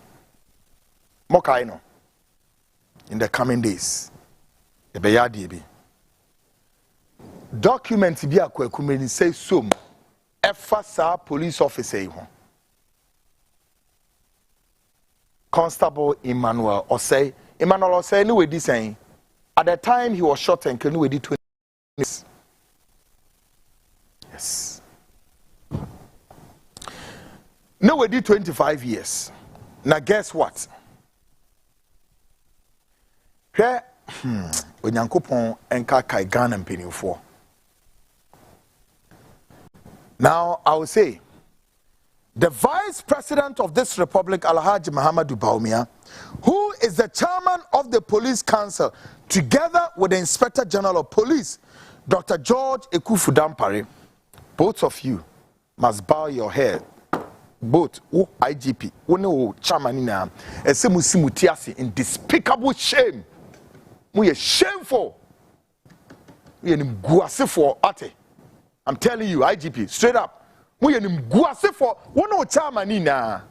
Mokaino, in the coming days, Ebeyadi bi. Document bi akwakumeni say som efa sa police officer yi ho. Constable Emmanuel Osei ni we di saying at the time he was shot and killed we di 20 years. Yes. No we di 25 years. Now guess what? Here Onyankopon enka kai Ghana mpenimfo. Now I will say the Vice President of this Republic, Alhaji Muhammadu Bawumia, who is the Chairman of the Police Council, together with the Inspector General of Police, Dr. George Ekufu Dampare, both of you must bow your head. Both IGP, Chairman in despicable shame. We are shameful. We are guasifo ate. I'm telling you, IGP, straight up. We are guasifo. We no chairman na.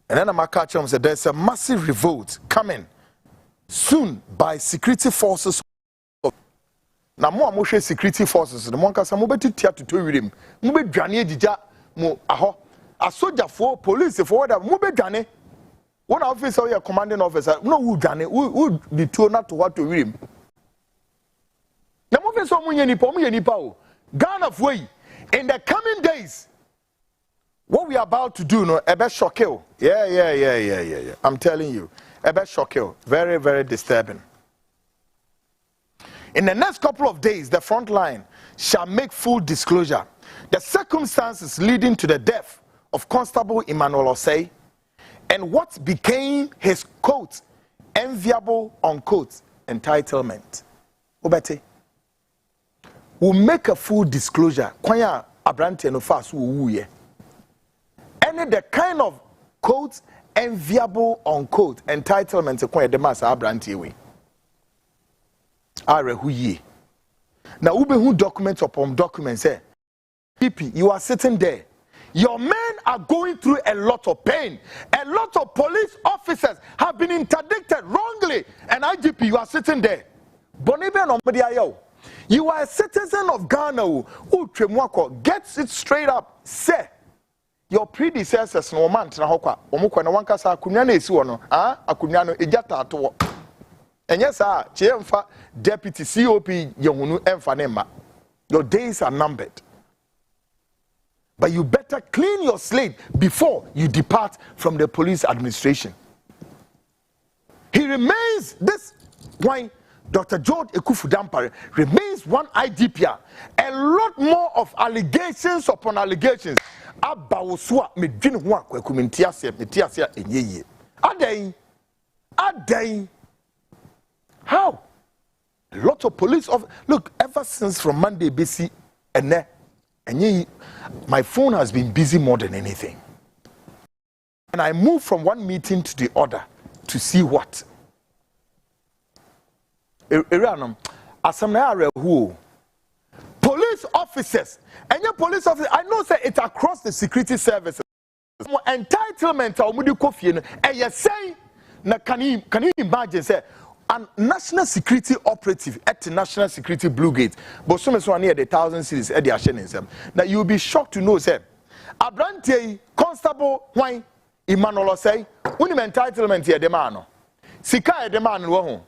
And then I'm catch him said there's a massive revolt coming soon by security forces. Now more amoshe security forces. The monka sa mo beti tia to wirim. Mo be dwane agija mo aho. A soldier for police for that mo be dwane. One officer or commanding officer no who dwane who the two not to what to wirim. Na mo fe so mo nipa o. Ghana way in the coming days. What we are about to do, no, ebe shock you. Yeah. I'm telling you, ebe shock you. Very, very disturbing. In the next couple of days, the Frontline shall make full disclosure the circumstances leading to the death of Constable Emmanuel Osei and what became his quote enviable unquote entitlement. Obete, we'll make a full disclosure. Kwanya abrante no fast ye. Any the kind of quote enviable unquote entitlement kwanya the mass abrante we. Are who ye. Now ube who documents upon documents say PP, you are sitting there. Your men are going through a lot of pain. A lot of police officers have been interdicted wrongly. And IGP, you are sitting there. You are a citizen of Ghana who gets it straight up. Say your predecessors no man na hokwa omukwa na wanka sa akunya na esi wo no akunya no ejata ato. And yes, sir, Deputy COP Yehunu Enfanema. Your days are numbered. But you better clean your slate before you depart from the police administration. He remains this why Dr. George Ekufu Dampare remains one IGP. A lot more of allegations upon allegations. Abawosua medwin ho akwakumentiase metiase enyeye. Aden. How? A lot of police look, ever since from Monday, BC, and my phone has been busy more than anything. And I moved from one meeting to the other to see what. Police officers, and your police officers, I know say it's across the security services. Entitlement, and you say, can you imagine, say, and national security operative at the National Security Blue Gate, but some is near the 1,000 cities at the Ashen. Now you'll be shocked to know, say, Abrante Constable Wine Emmanuel say, when entitlement here demand, Sika demand no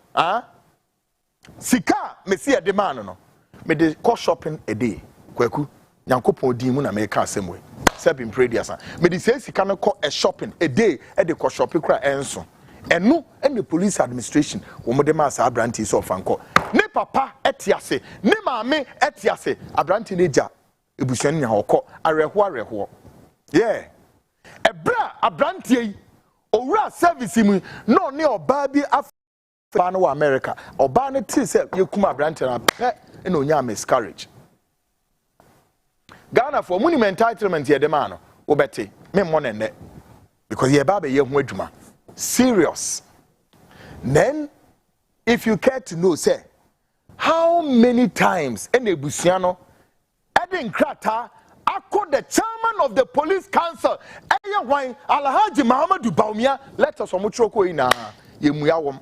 Sika Messia demand no. Me de go shopping a day. Kweku Nyankopon di mu na me ka asem we. Sebin prediasa. Me de say Sika no call a shopping a day at the go shopping kra enso. And no, and the police administration, Omodema Abrante so fanko. Ne papa etiase, ne mame etiase, Abrante neja, Ebushani hoko, areho. Yeah. Ebra Abrante, Ora service mu, no ne obabi Afano America, Obane T self, you come Abrante and onya miscarriage. Ghana for monument entitlement here, the man, Obete, me money, because ye baby ye weduma. Serious. Then, if you care to know, say, how many times any Busiano, Edin Krata, Ako the chairman of the police council. Eya wan Alhaji Muhammadu Baumia. Let us omutroko ina yemuya wom.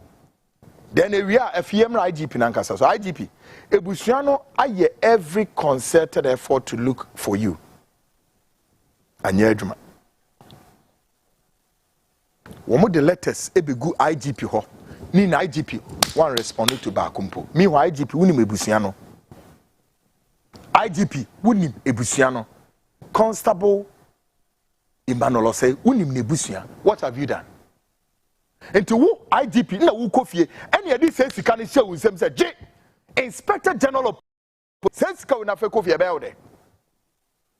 Then we are FEM IGP nankasa. So IGP, ebusuano aye every concerted effort to look for you. Anya adwuma. Womo the letters ebegu IGP ho. Ni na IGP one responded to Bakumpo. Meanwhile IGP unim ebusuano. IGP unim ebusuano. Constable Emmanuel say unim nebusua. What have you done? Into who IGP na who kofie any edi say sika ne hye unsem say J Inspector General of say sika na fe kofie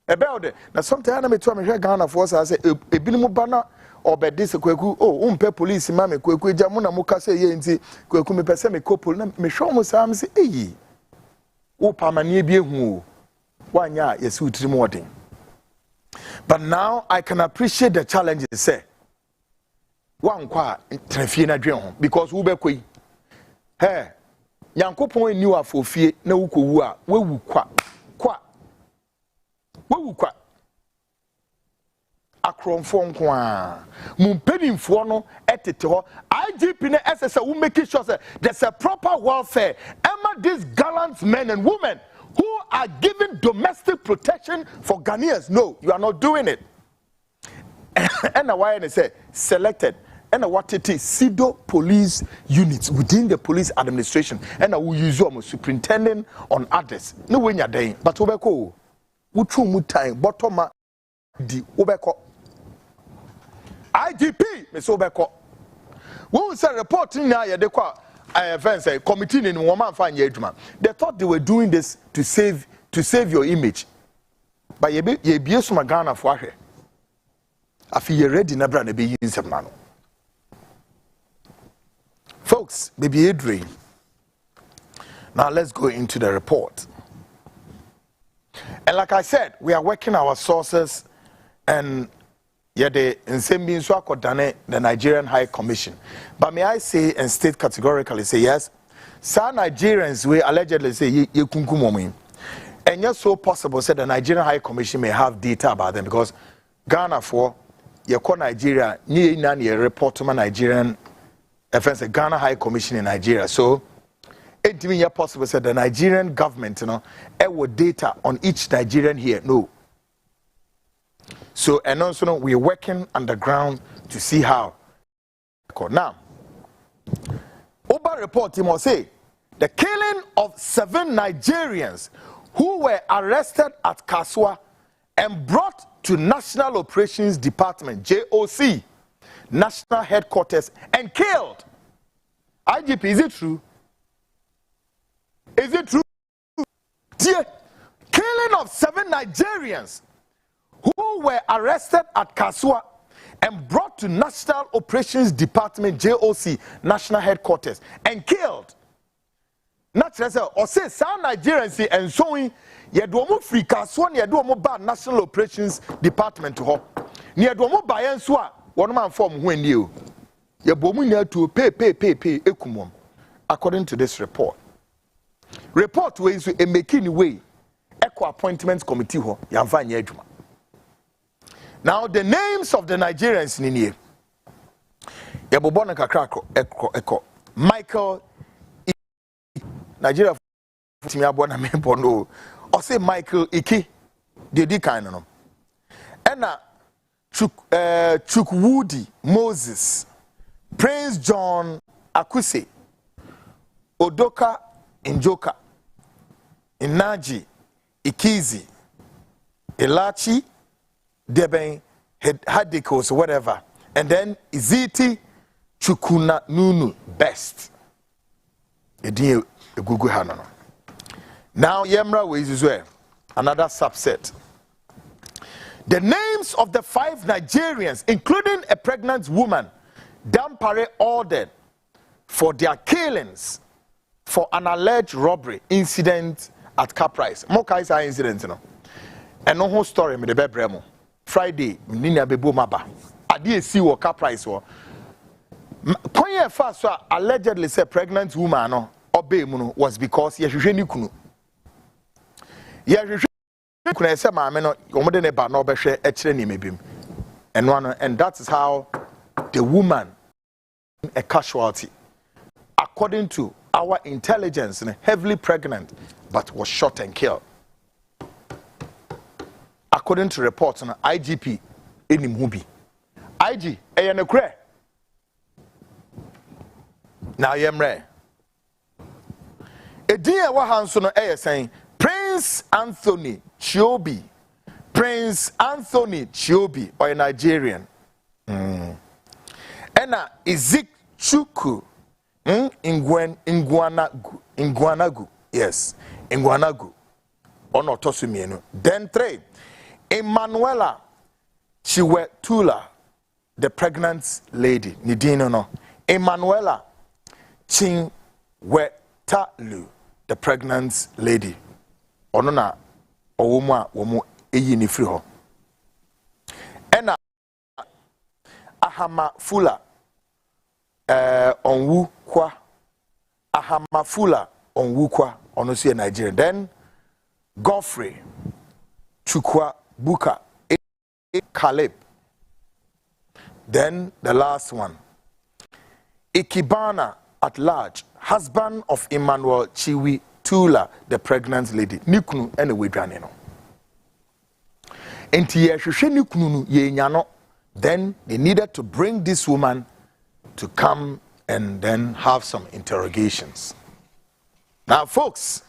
ebelde na sometimes na me to me hwe Ghana for say ebinim ba na obedi se kwaku oh umpe police ma me kwaku eja mu na mu ka say ye nti kwaku me pese me kopol na me hwe mu sam say eyi wo pamanie bi ehu wanya yesi utiri mu odin. But now I can appreciate the challenges say one kwa trafie na dwen ho because wo be koi he Nyankopon eni wa fofie na wukowu a wewu kwa akromfo nko a mumpenimfo no etete ho IGP na SSA wo make sure say there's a proper welfare among these gallant men and women who are giving domestic protection for Ghanaians. No, you are not doing it. And why they say selected and what it is pseudo police units within the police administration and I will use them superintendent on others. No when you're dying, but obeko wuchu mutai botoma di obeko IGP me so obeko. When we say reporting now you dekwa say committee in woman fan yeduma. They thought they were doing this to save your image. But ye be so Ghana for here. Afi ye ready na bra na be use them now. Folks, baby Adrian. Now let's go into the report. And like I said, we are working our sources and the Nigerian High Commission. But may I say and state categorically say yes, some Nigerians we allegedly say ye kunkumomi. And yes, so possible said the Nigerian High Commission may have data about them because Ghana for ye call Nigeria ni nani report to my Nigerian offense Ghana High Commission in Nigeria. So it means possible said the Nigerian government, with data on each Nigerian here. No. So and also we're working underground to see how. Now, Oba report he must say the killing of 7 Nigerians who were arrested at Kaswa and brought to National Operations Department JOC National Headquarters and killed. IGP, is it true? Is it true? The killing of 7 Nigerians who were arrested at Kaswa and brought to National Operations Department JOC National Headquarters and killed. Naturally, or say some Nigerians and showing yedomo free Kaswa yedomo ba National Operations Department to ho. Yedomo ba yenswa one man form when you yebomu nya to pay ekumom. According to this report. Report ways to a making way eco appointments committee ho yamfa nya adwuma. Now the names of the Nigerians in here. Yabobona kakra echo Michael Nigeria timi abona me bono o say Michael Iki de di kan no. Ena Chukwudi Moses Prince John Akuse Odoka Njoka Inaji Ikizi Elachi Deben Hadikos whatever and then Iziti Chukuna Nunu Best Edin Google Hanano. Now Yemra is well another subset. The names of the 5 Nigerians, including a pregnant woman, Dampare ordered for their killings for an alleged robbery incident at Caprice. Mokaisa incident, you know. And no whole story me the bebremo. Friday, Nina Bebo Maba. Adi see what Caprice was. Koye first so allegedly say pregnant woman no obey muno was because ye hwehwe ni kunu. Ye hwehwe kuna say maame no omode ne ba no behwe e kire ni mebim. And that is how the woman a casualty according to our intelligence, heavily pregnant but was shot and killed. According to reports on IGP Enimhubi. IG eyenekre. Now yemre. Ediye wa hanso no saying Prince Anthony Chiobi. Prince Anthony Chiobi or a Nigerian. Ena Izik Chuku Ingwanagu. Yes, Ingwanagu. Ono tosumienu. Then 3. Emanuela Chiwetula, the pregnant lady. Nidino no. Emanuela Chinwetalu, the pregnant lady. Ono na owuma womu eyi ni free ho. Ena Ahama Fula onwu kwa. Ahama Fula onwu kwa. Ono si Nigerian. Then Godfrey Chukwa Buka Caleb. Then the last one, Ikibana at large, husband of Emmanuel Chiwi Tula, the pregnant lady. Nikunu anyway dranino. Enti yehwehwe nikunu ye nyano. Then they needed to bring this woman to come and then have some interrogations. Now, folks,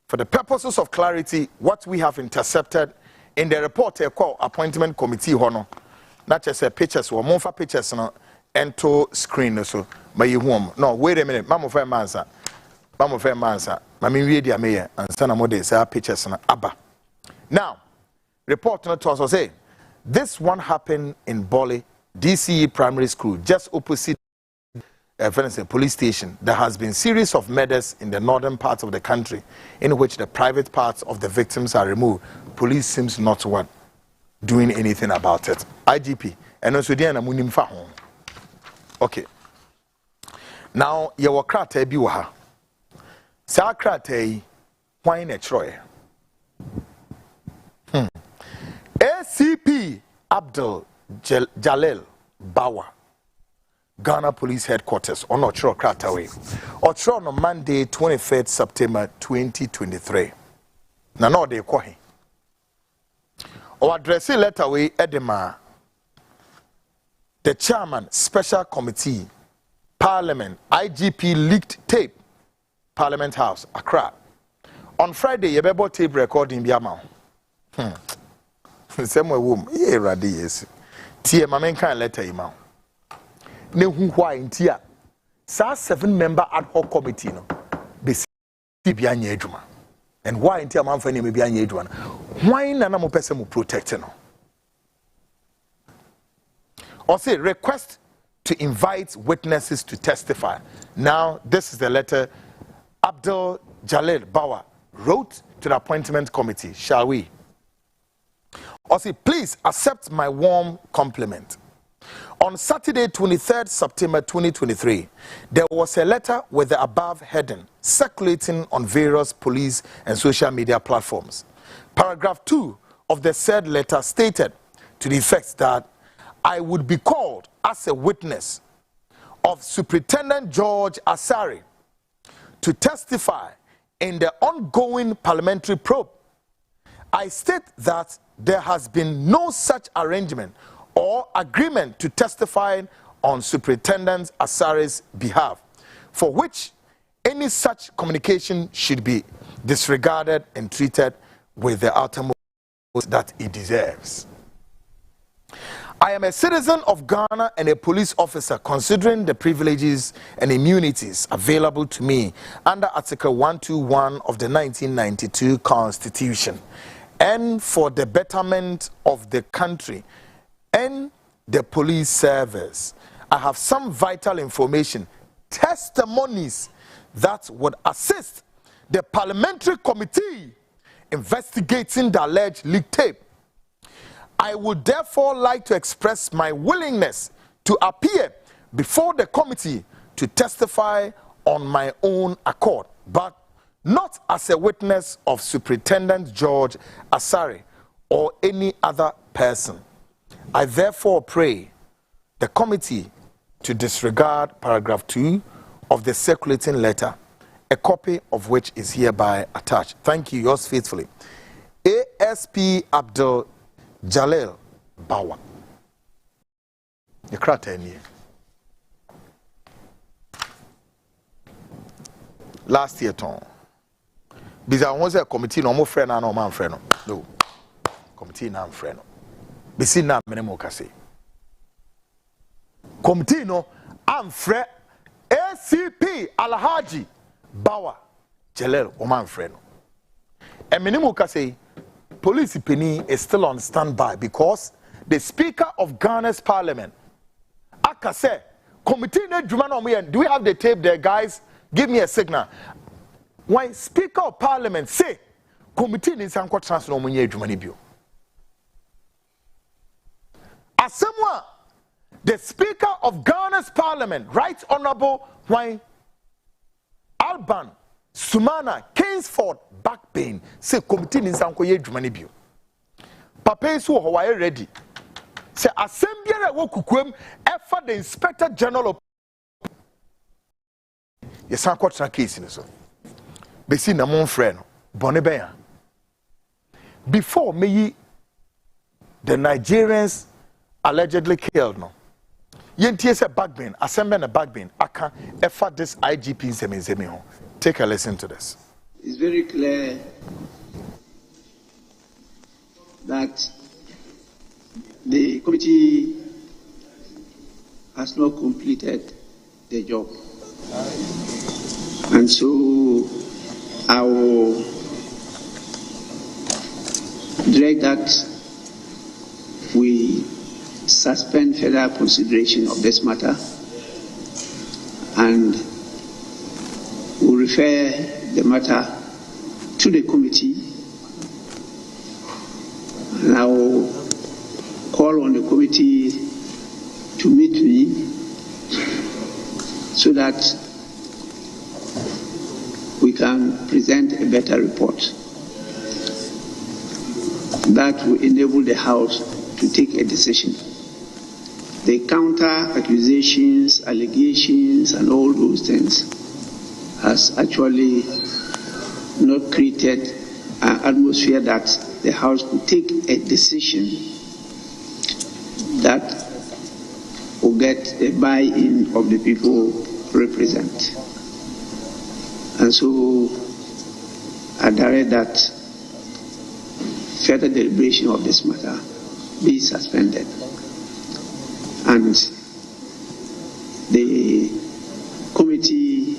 for the purposes of clarity, what we have intercepted in the report called appointment committee hono, not just pictures or more pictures no ento screen so my home. No, wait a minute, Mamo Fair Mansa. Mamo Fair Mansa. Mami Wedia Mayor and Sana Mode say pictures na Abba. Now, report not to us say this one happened in Bole, DCE Primary School, just opposite police station. There has been series of murders in the northern parts of the country in which the private parts of the victims are removed. Police seems not to doing anything about it. IGP and also Diana Munim Fahon. Okay. Now your krate bi waha. Sa krate why na Troy. ACP Abdul Jalil Bawa, Ghana Police Headquarters on Ochro Krataway. Ochro on Monday, 23rd September 2023. Na no de kwahi. O address letter way Edema. The chairman, special committee, Parliament, IGP leaked tape, Parliament House, Accra. On Friday, yebebo tape recording biama. Same way womb, ye radi yes. Tie mamen kan letter ima. Ne hu hwa intia. Sa 7-member ad hoc committee no. Be bi anya adwuma. And why intia man fa ne me bi anya adwuma. Why na na mo pese mo protect no. Or say request to invite witnesses to testify. Now this is the letter Abdul Jalil Bawa wrote to the appointment committee. Shall we? Or say, please accept my warm compliment. On Saturday, 23rd September 2023, there was a letter with the above heading circulating on various police and social media platforms. Paragraph 2 of the said letter stated to the effect that I would be called as a witness of Superintendent George Asari to testify in the ongoing parliamentary probe. I state that there has been no such arrangement or agreement to testify on Superintendent Asari's behalf, for which any such communication should be disregarded and treated with the utmost that it deserves. I am a citizen of Ghana and a police officer considering the privileges and immunities available to me under Article 121 of the 1992 Constitution, and for the betterment of the country and the police service. I have some vital information, testimonies that would assist the parliamentary committee investigating the alleged leak tape. I would therefore like to express my willingness to appear before the committee to testify on my own accord, but not as a witness of Superintendent George Asare or any other person. I therefore pray the committee to disregard paragraph 2 of the circulating letter, a copy of which is hereby attached. Thank you, yours faithfully, ASP Abdul Jalil Bawa. The Krateni. Last year, Tom. Because was a committee no more friend and no man friend. No. Committee na friend. Bisi na menemo kase. Committee no am friend ACP Alhaji Bawa Jalil Oman friend. And menemo kase police penny is still on standby because the Speaker of Ghana's Parliament, Akase, committee na dwuma na omo. Do we have the tape there, guys? Give me a signal. When Speaker of Parliament say committee in Sanko transfer no money adwuma ni bio. Asemwa, the Speaker of Ghana's Parliament, Right Honorable when Alban Sumana Kingsford Backpain say committee in Sanko adwuma ni bio. Papa so Hawaii ready. Say assembly wo kukwem efa the Inspector General of Yes, I got a case in so. Besi na mon friend, Bonnebeya. Before me, the Nigerians allegedly killed no. Yentie se backbone, assemble a backbone. Aka efa this IGP zemi ho. Take a listen to this. It's very clear that the committee has not completed the job. And so I will direct that we suspend further consideration of this matter and will refer the matter to the committee, and I will call on the committee to meet me so that we can present a better report that will enable the House to take a decision. The counter accusations, allegations, and all those things has actually not created an atmosphere that the House could take a decision that will get the buy-in of the people represent. And so I direct that further deliberation of this matter be suspended and the committee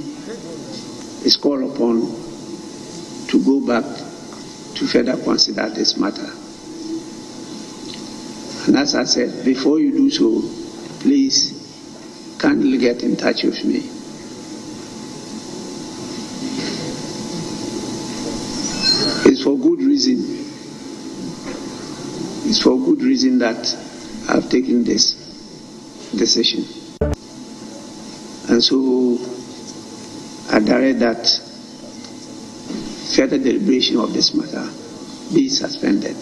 is called upon to go back to further consider this matter. And as I said, before you do so, please kindly get in touch with me. It's for good reason. It's for good reason that I've taken this decision. And so I direct that further deliberation of this matter be suspended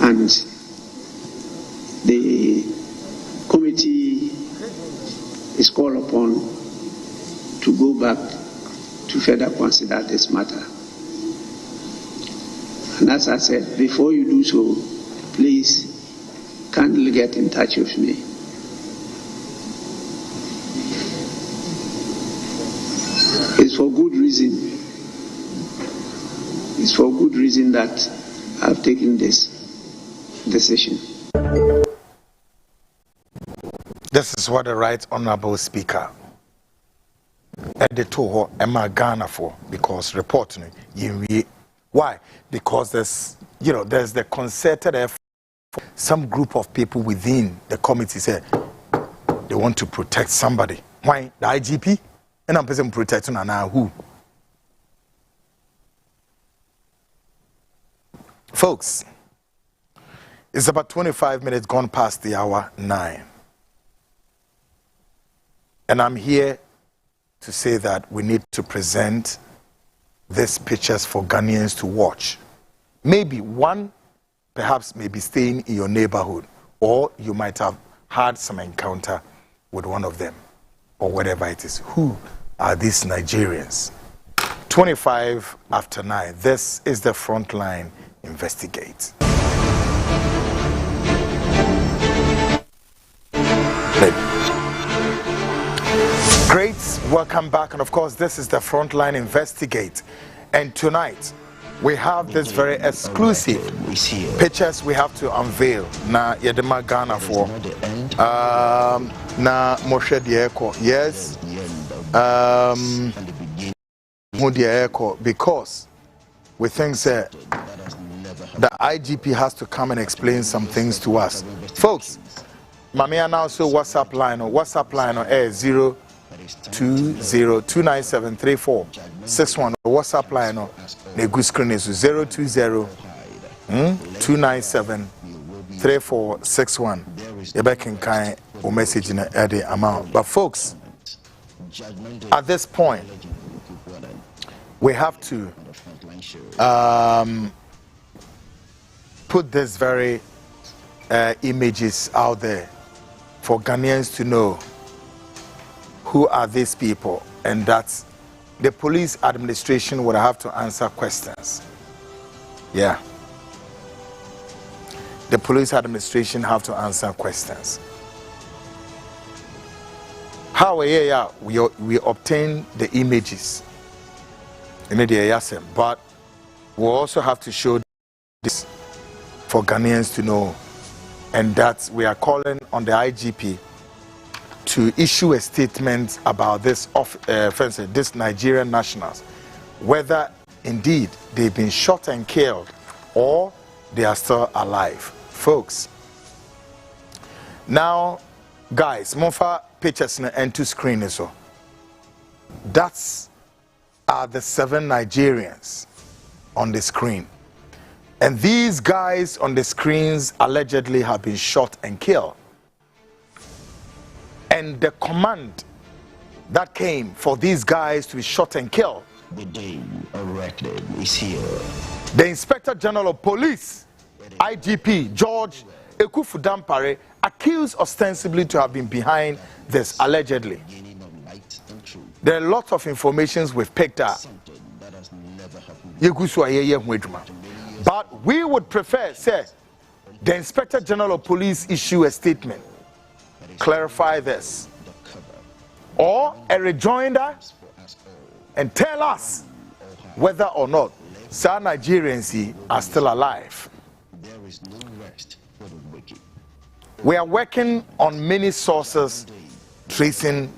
and the committee is called upon to go back to further consider this matter. And as I said, before you do so, please kindly get in touch with me. It's for good reason. It's for good reason that I've taken this decision. This is what the Right Honorable Speaker editor Emma Ghana for, because reporting why? Because there's the concerted effort. Some group of people within the committee said they want to protect somebody. Why? The IGP? And I'm person protecting now who? Folks, it's about 25 minutes gone past the hour 9. And I'm here to say that we need to present these pictures for Ghanaians to watch. Maybe one, perhaps maybe staying in your neighborhood, or you might have had some encounter with one of them, or whatever it is. Who are these Nigerians? 25 after 9. This is the Frontline Investigate. Great, welcome back, and of course this is the Frontline Investigate, and tonight we have this very exclusive pictures we have to unveil. Na yedema Ghana for na Moshe Dieko, yes, because we think that the IGP has to come and explain some things to us, folks. Mamia now so WhatsApp line or air 02029734661 WhatsApp line or the screen is 02029734661. You back in kind or message in the amount. But folks, at this point, we have to put this very images out there for Ghanaians to know who are these people, and that the police administration would have to answer questions. Yeah. The police administration have to answer questions. How we obtain the images, but we also have to show this for Ghanaians to know, and that we are calling on the IGP to issue a statement about this this Nigerian nationals, whether indeed they've been shot and killed or they are still alive. Folks, now guys, mofa pictures and to screen so that's are the 7 Nigerians on the screen, and these guys on the screens allegedly have been shot and killed. And the command that came for these guys to be shot and killed, The day erected is here. the Inspector General of Police, IGP George Ekufu Dampare, accused ostensibly to have been behind this, allegedly. There are lots of informations we've picked up. But we would prefer, say, the Inspector General of Police issue a statement, clarify this, or a rejoinder, and tell us whether or not some Nigerians are still alive. There is no rest for the wicked. We are working on many sources tracing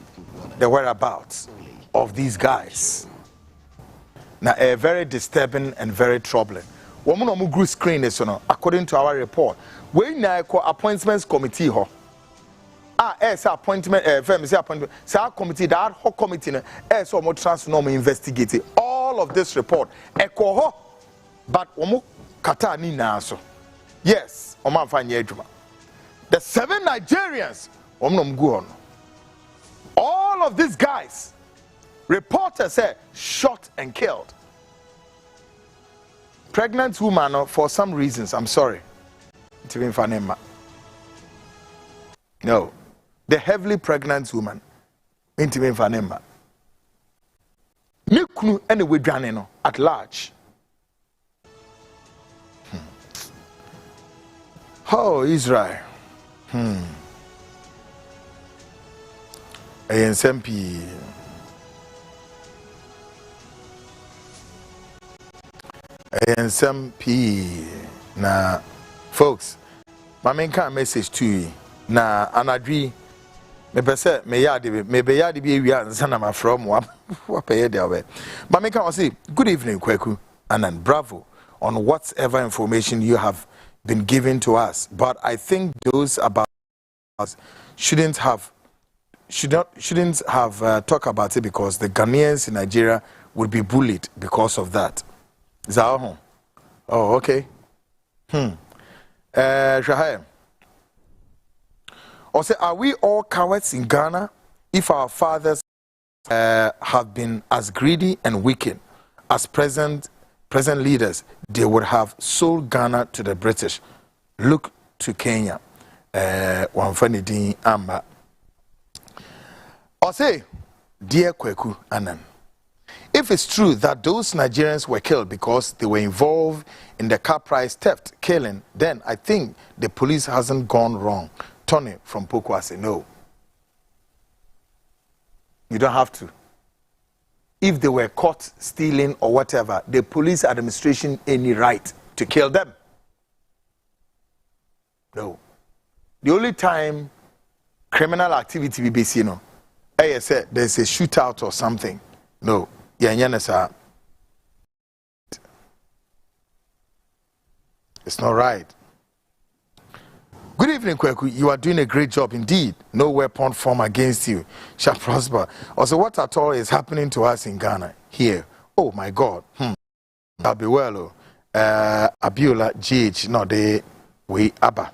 the whereabouts of these guys. Now, a very disturbing and very troubling. Woman group screen is according to our report. We now appointments committee ho. Appointment appointment. Say committee that whole committee so more transnorm investigate all of this report. Eko ho, but kata ni na so. Yes, the 7 Nigerians all of these guys, reporters say, shot and killed. Pregnant woman, for some reasons, I'm sorry, no, the heavily pregnant woman, anyway, at large. Oh, Israel. ANSMP. ANSMP. Na folks, my main message to you. Na anadri me pese me yard be wi ansa na from what pay there we. My main say good evening Kweku, and bravo on whatever information you have been given to us, but I think those about us shouldn't have talk about it, because the Ghanaians in Nigeria would be bullied because of that. Is that all? Oh, okay. Shahay. Or say, are we all cowards in Ghana if our fathers have been as greedy and wicked as present leaders, they would have sold Ghana to the British. Look to Kenya. One funny thing, Amba. Or say, dear Kweku Anan, if it's true that those Nigerians were killed because they were involved in the car price theft, killing, then I think the police hasn't gone wrong. Tony from Pokwase, no. You don't have to. If they were caught stealing or whatever, the police administration any right to kill them? No. The only time criminal activity will be seen, there's a shootout or something. No. It's not right. Good evening, Kweku. You are doing a great job indeed. No weapon formed against you shall prosper. Also, what at all is happening to us in Ghana here? Oh my God. That'll be well. Abiola GH, no, they we Abba.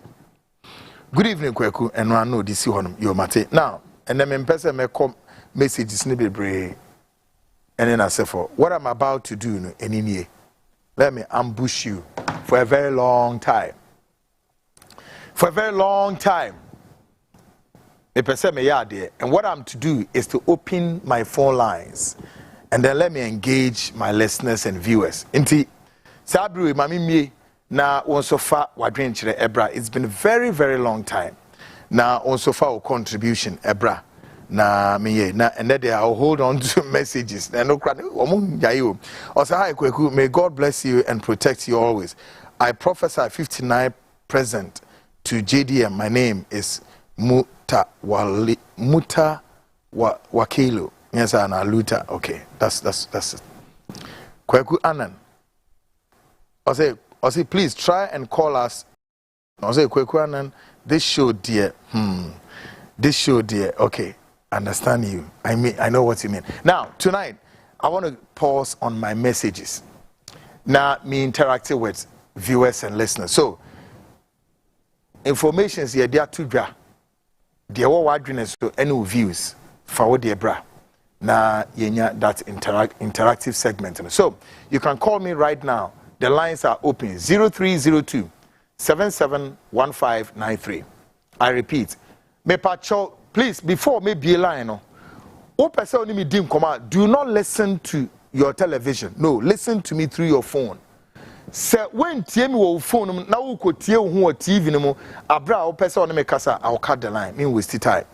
Good evening, Kweku. And I know this one, you mate. Now, and then in person may come messages ni be and then I say for what I'm about to do in here. Let me ambush you for a very long time. For a very long time. And what I'm to do is to open my phone lines and then let me engage my listeners and viewers. Inti Sabri mami mi na on so far wadwen chire Ebra. It's been a very, very long time. Na on so far contribution Ebra. Na me na and then I'll hold on to messages. Na no kra also hi Kweku, may God bless you and protect you always. I prophesy 59 present to JDM. My name is Muta Wakilu. Yes, Anna Luta. Okay, that's it. Kweku Anan. I say, please try and call us. I say, Kweku Anan, this show, dear. This show, dear. Okay, understand you. I know what you mean. Now, tonight, I want to pause on my messages. Now, me interacting with viewers and listeners. So, information is here, they are too dry. They are wilderness to any views for what they bra. Now, that interactive segment. So, you can call me right now. The lines are open 0302 771593. I repeat, me pacho, please, before me be a line, do not listen to your television. No, listen to me through your phone. Say when tie me wo phone na wo ko tie wo ho TV no abra wo pese on me kasa I'll cut the line. Me waste time.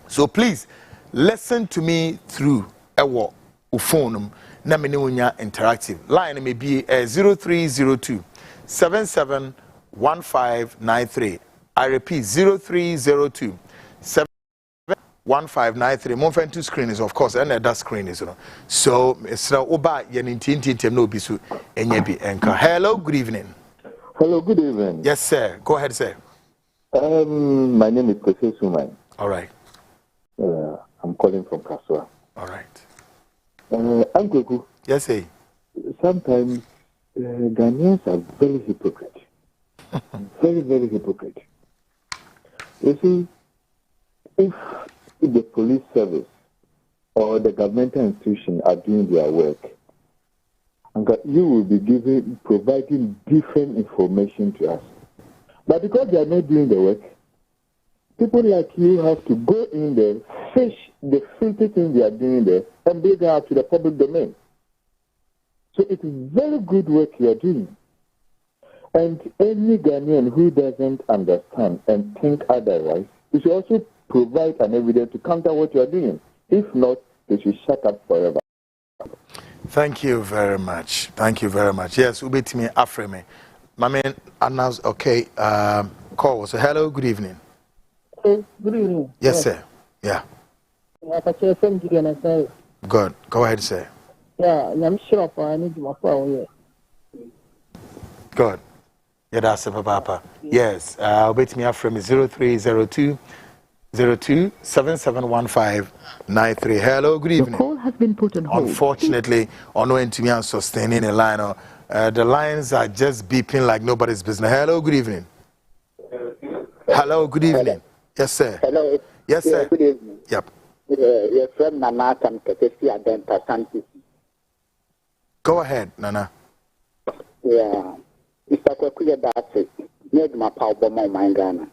So please listen to me through ewo phone na me ne wonya interactive. Line may be 0302 771593. I repeat 0302 1593. Monfen two screen is of course and that screen is so it's oba yenintintim no bisu enyebi enka. Hello, good evening. Hello, good evening. Yes sir, go ahead sir. My name is Professor Suman. All right. I'm calling from Kaswa. All right. Uncle, yes sir. Sometimes Ghanaians are very hypocrite. Very, very hypocrite. You see, if the police service or the governmental institution are doing their work, and you will be providing different information to us. But because they are not doing the work, people like you have to go in there, fish the filthy things they are doing there, and bring it out to the public domain. So it is very good work you are doing. And any Ghanaian who doesn't understand and think otherwise, you should also provide an evidence to counter what you are doing. If not, they should shut up forever. Thank you very much. Thank you very much. Yes, Ubetimi Afreme. My man announced, okay, call. So, hello, good evening. Good evening. Yes, sir. Yeah. Good. Go ahead, sir. Yeah, I'm sure I need my phone. Good. Yeah, that's a papa. Yes, Ubetimi Afreme 0302 771593. Hello, good evening. The call has been put on hold. Unfortunately, on no into me and sustaining a line. The lines are just beeping like nobody's business. Hello, good evening. Hello, good evening. Yes, sir. Hello. Yes, sir. Good evening. Yep. Your friend Nana can Go ahead, Nana. Yeah. Mr. Kwakuya, that's it. Need my power bomb my Ghana.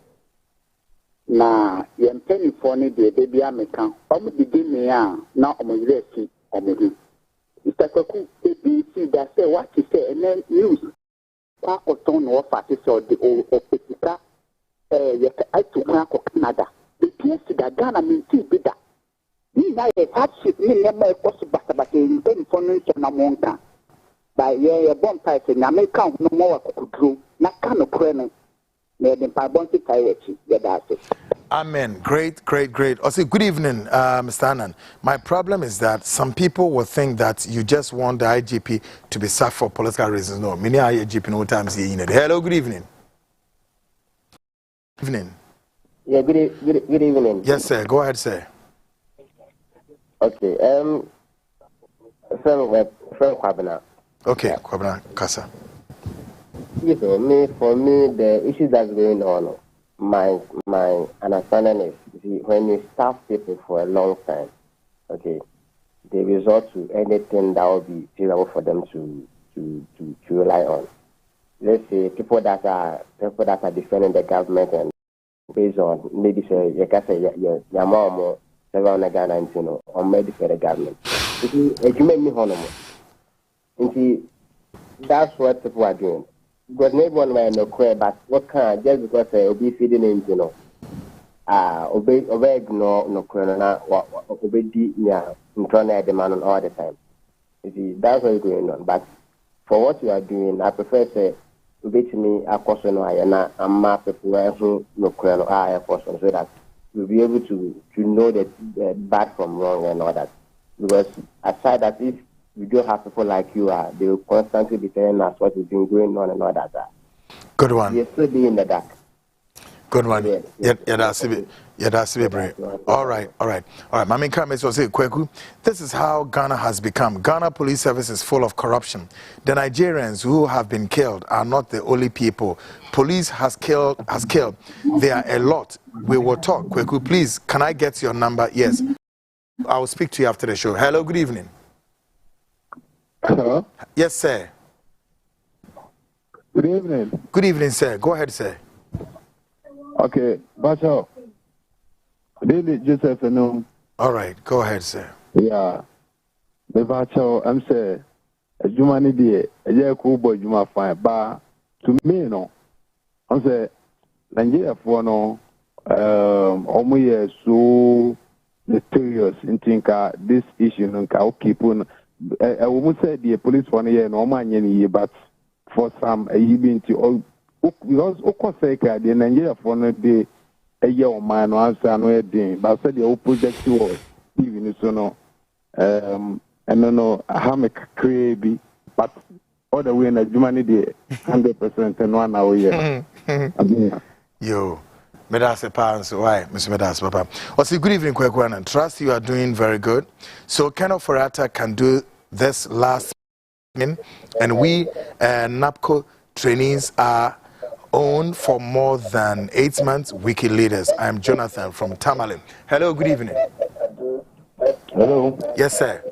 Na yɛn mpanyinfoɔ no deɛ ebi ameka ɔmo didi mmea na ɔmo yerɛ si ɔmo ho Mr. Kwaku ebi si da sɛ wate sɛ ɛnɛ news wakɔtɔn na wɔfa te sɛ ɔde ɔpɛsika yɛka atu ho akɔ Canada ebi esi da Ghana minti bi da ne na yɛ hardship ne nneɛma ɛkɔ so basabasa mpanyinfoɔ no nkyɛn na mo nka ba yɛ bɔ mpa sɛ nyame ka ho no mo wɔ kokoduro na ka no korɛ no. Amen. Great. Also, good evening, Mr. Annan. My problem is that some people will think that you just want the IGP to be sacked for political reasons. No, many IGP no times here in it. Hello, good evening. Evening. Yeah, good evening. Yes, sir. Go ahead, sir. Okay. Friend Kwabena. Okay, Kwabena Kasa. Yes, for me, the issue that's going on, my understanding is, when you staff people for a long time, okay, they resort to anything that will be feasible for them to rely on. Let's say people that are defending the government and based on maybe say you can say your mom several Ghana or maybe for the government. You make me honor. That's what people are doing. Because everyone might not queer, but what kind just because they'll be feeding in, obey no queer, obey the demand on all the time. You see, that's what's going on. But for what you are doing, I prefer say, obey to me, a person or I'm not people who no queer or a person, so that you'll be able to know the bad from wrong and all that. Because aside that, if you don't have people like you are, they will constantly be telling us what is going on and all that. Good one. You're still being in the dark. Good one. Yeah, that's it. All right. Mami Kame so say Kweku, this is how Ghana has become. Ghana police service is full of corruption. The Nigerians who have been killed are not the only people. Police has killed. There are a lot. We will talk. Kweku, please, can I get your number? Yes. I will speak to you after the show. Hello, good evening. Hello? Yes, sir. Good evening. Good evening, sir. Go ahead, sir. Okay, Bacho. Daily Joseph, no. All right, go ahead, sir. Yeah. The Bacho, I'm saying, a Jumani dear, a year cool boy, Juma fine, but to me, no. I'm saying, Nigeria for no, almost so mysterious in think this issue, no, keep on. I won't say the police for a year, no man, but for some, even to because Okoseka, the Nigeria for no day, a year man, no answer, no day, but said the old project was even so no, and no, how make crazy, but all the way in the Germany day, 100% and 1 hour year. Yo. Medase parents, why, Mr. Medase, Papa? Also, good evening, Kwekwan, and trust you are doing very good. So, Ken Forata can do this last thing, and we, NAPCO trainees, are owned for more than 8 months. Wiki leaders. I am Jonathan from Tamale. Hello, good evening. Hello. Yes, sir.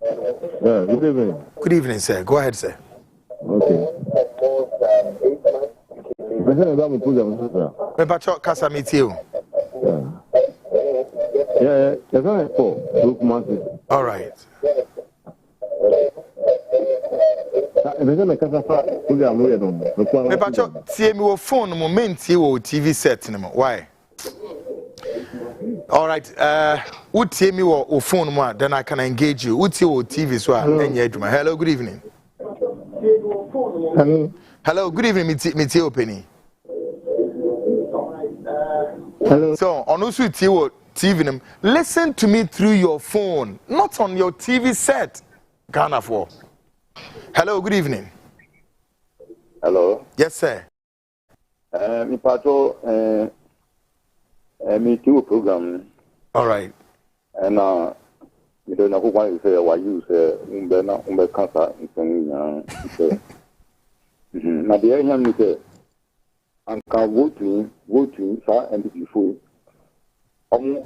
Yeah, good evening. Good evening, sir. Go ahead, sir. Okay. Kasa meet you. Yeah, that's all right. See me phone moment you TV set why? All right. Would see me or phone more then I can engage you. Would see TV so hello, good evening. Hello, good evening, meet you Penny. Hello. So, on also TV, listen to me through your phone, not on your TV set. Ghana for. Hello, good evening. Hello. Yes, sir. Me patrol me TV program. All right. And you don't know who want to say why you say umbe cancer in na the area me say and can voting sa and before from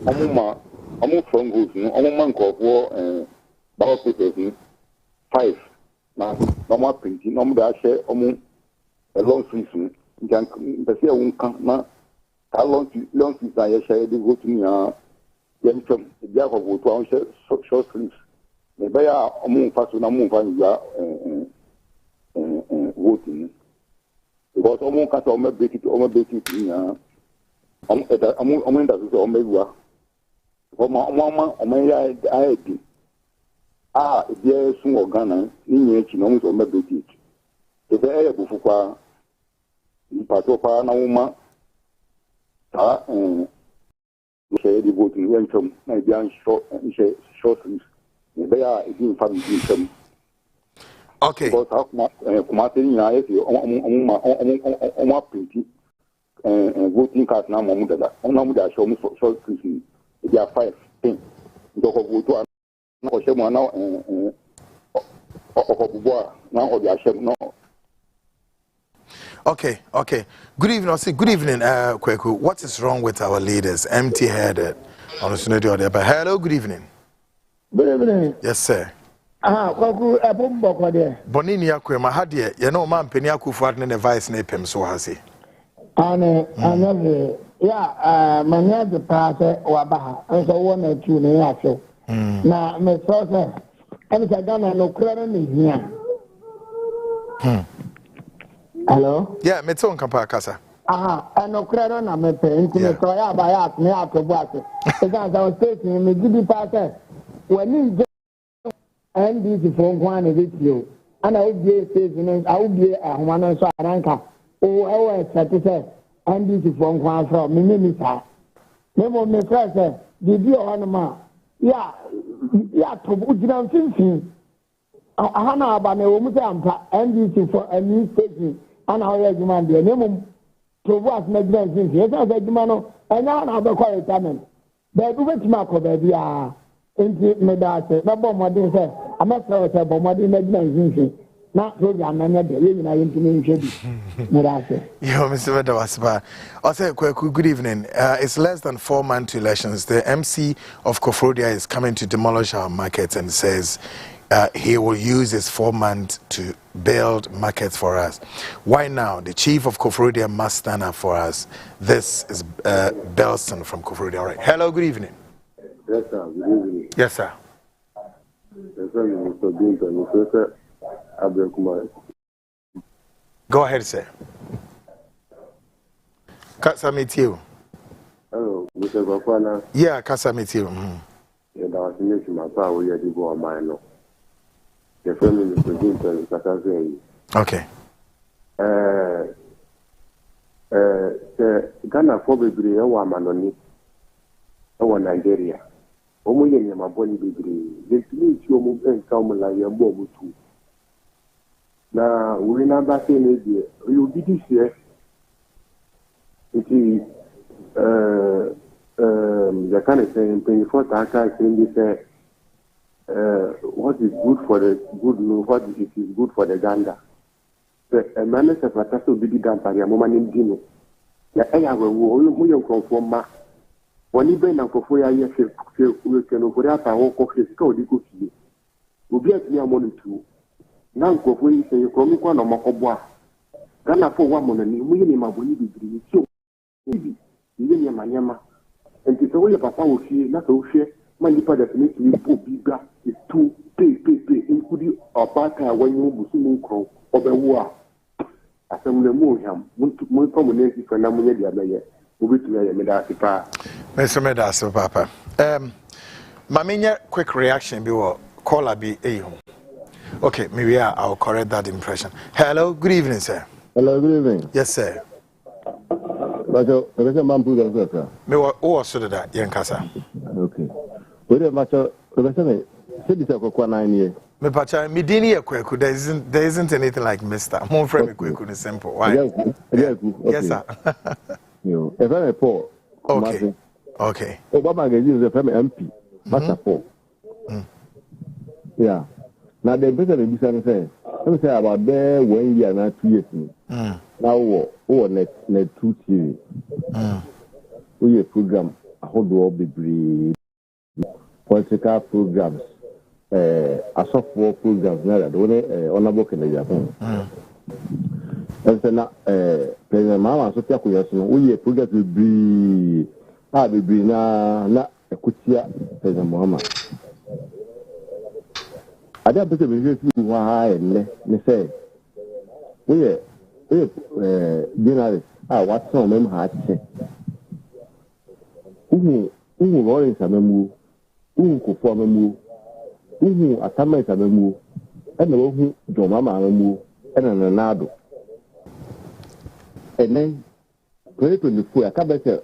votes no man call for ballot papers 5 na normal printing no da share omo a long sleeve nkan pese won kan na ka long sleeve ya share dey go to me yam from the of go to on short sleeves me ba ya omo fa so na mo fa ya voting because omo ka so omo break it ya omo nda so omo wa omo ya ID dia sun organa ni nye chi no so omo break it e be e bu fukwa pato pa na uma ta share the voting when from na bian short sleeves me ba ya e fa bi from. Okay. Because kuma tell you I say on print voting card na mo da on da show me short sleeves they are 5 10 do ko vote na ko shemo na na o dia shemo no. Okay. Good evening, Kweku. What is wrong with our leaders? Empty-headed. Hello, good evening. Good evening. Yes, sir. Kwaku ebumbo kwa de. Bonini yakwe mahadie, ye no man peni akufu adne ne vice ne pem so hase. Ane ya manya de paase wabaha. Anso wona tu ne aso. Na me so se ene sa Ghana no kura ne hia. Hello? Yeah, me ton kampa kasa. Eno kura na me pe nti me so ya ba ya me atobo ase. E ga za state ni me gidi paase. Wani NDC phone one is you. And I would be a statement, I would be a woman so aranka. Oh, I was satisfied. NDC phone one from Minister. Nemo me first, did you on ma? Yeah, to Ujam Finfin. Hana Abane Umutampa, NDC for a new station, and our regiment, the name to what Magazine. Yes, I said, Mano, and now I have a quiet time. Baby, which Marco, baby, into Medate, no bomb, say. I'm not sure about what the Magazine. Not program, and not the living I intimate. Yo, Mr. Medawasba. Also, good evening. It's less than 4 months to elections. The MC of Kofrodia is coming to demolish our markets and says he will use his 4 months to build markets for us. Why now? The chief of Kofrodia must stand up for us. This is Belson from Kofrodia. All right. Hello, good evening. Yes, sir. Good evening. Yes, sir. Yes, sir. Mr. Binton, Mr. Abdul. Go ahead, sir. Kasa meet you. Hello, Mr. Bafana. Yeah, Kasa meet you. Yeah, that was me. My power. We are the go on my no. The family Mr. Binton, Kasa saying. Okay. Ghana for baby, I want manoni. I want Nigeria. Omo yenye maboni baby. They need you move and come like your mom too. Now, we remember saying it, you did this year. It is the kind of saying 24 times saying this what is good for the good, what it is good for the Ganda. A man is a protector of the Dampare, a woman in Dino. The air will conform ma. When you bring up for 4 years, we can operate our own coffee, so the good to you. We get near money too. Now go for you say you come kwa no makobwa Ghana for one money mu yini maboni bibiri so bibi yini manyama enti so we papa wo fie na so hwe man nipa definitely po biga is too pay including abaka wanyu busu mu kro obewu a asemle mu hwam mu community for na munye dia beye obitu ya meda sipa Mr. so papa mamenye quick reaction bi wo caller bi ehun. Okay, maybe I'll correct that impression. Hello, good evening, sir. Hello, good evening. Yes, sir. Macho, the man put us sir. Me what so that Yankasa. Okay. Wait, Macho, the said this for 9 years. Me pacha, me dini ya kweku. There isn't anything like Mister. Mon friend me kweku is simple. Why? Yes, sir. You, if I'm a poor. Okay. Obama is a family MP. Master poor. Yeah. Now the president be saying, let me say about there 1 year and 2 years. Now net 2 TV. We a program a whole do be political programs asɔfoɔ program na da wɔne honorable Kennedy Japan ɛsɛ na president Mahama so tia koyɛ so no woyɛ program bebree na ɛkotia president Mahama ade apɛsɛ bɛhwɛ fi ho ha ɛnnɛ ne sɛ woyɛ journalist watena ɔmam ha akyɛ uhu Lawrence amamuo uhu Kofo amamuo uhu Atamais amamuo ɛna wahu John Mahama amamuo ɛna Nanado ɛnɛ 2024 akabɛsɛ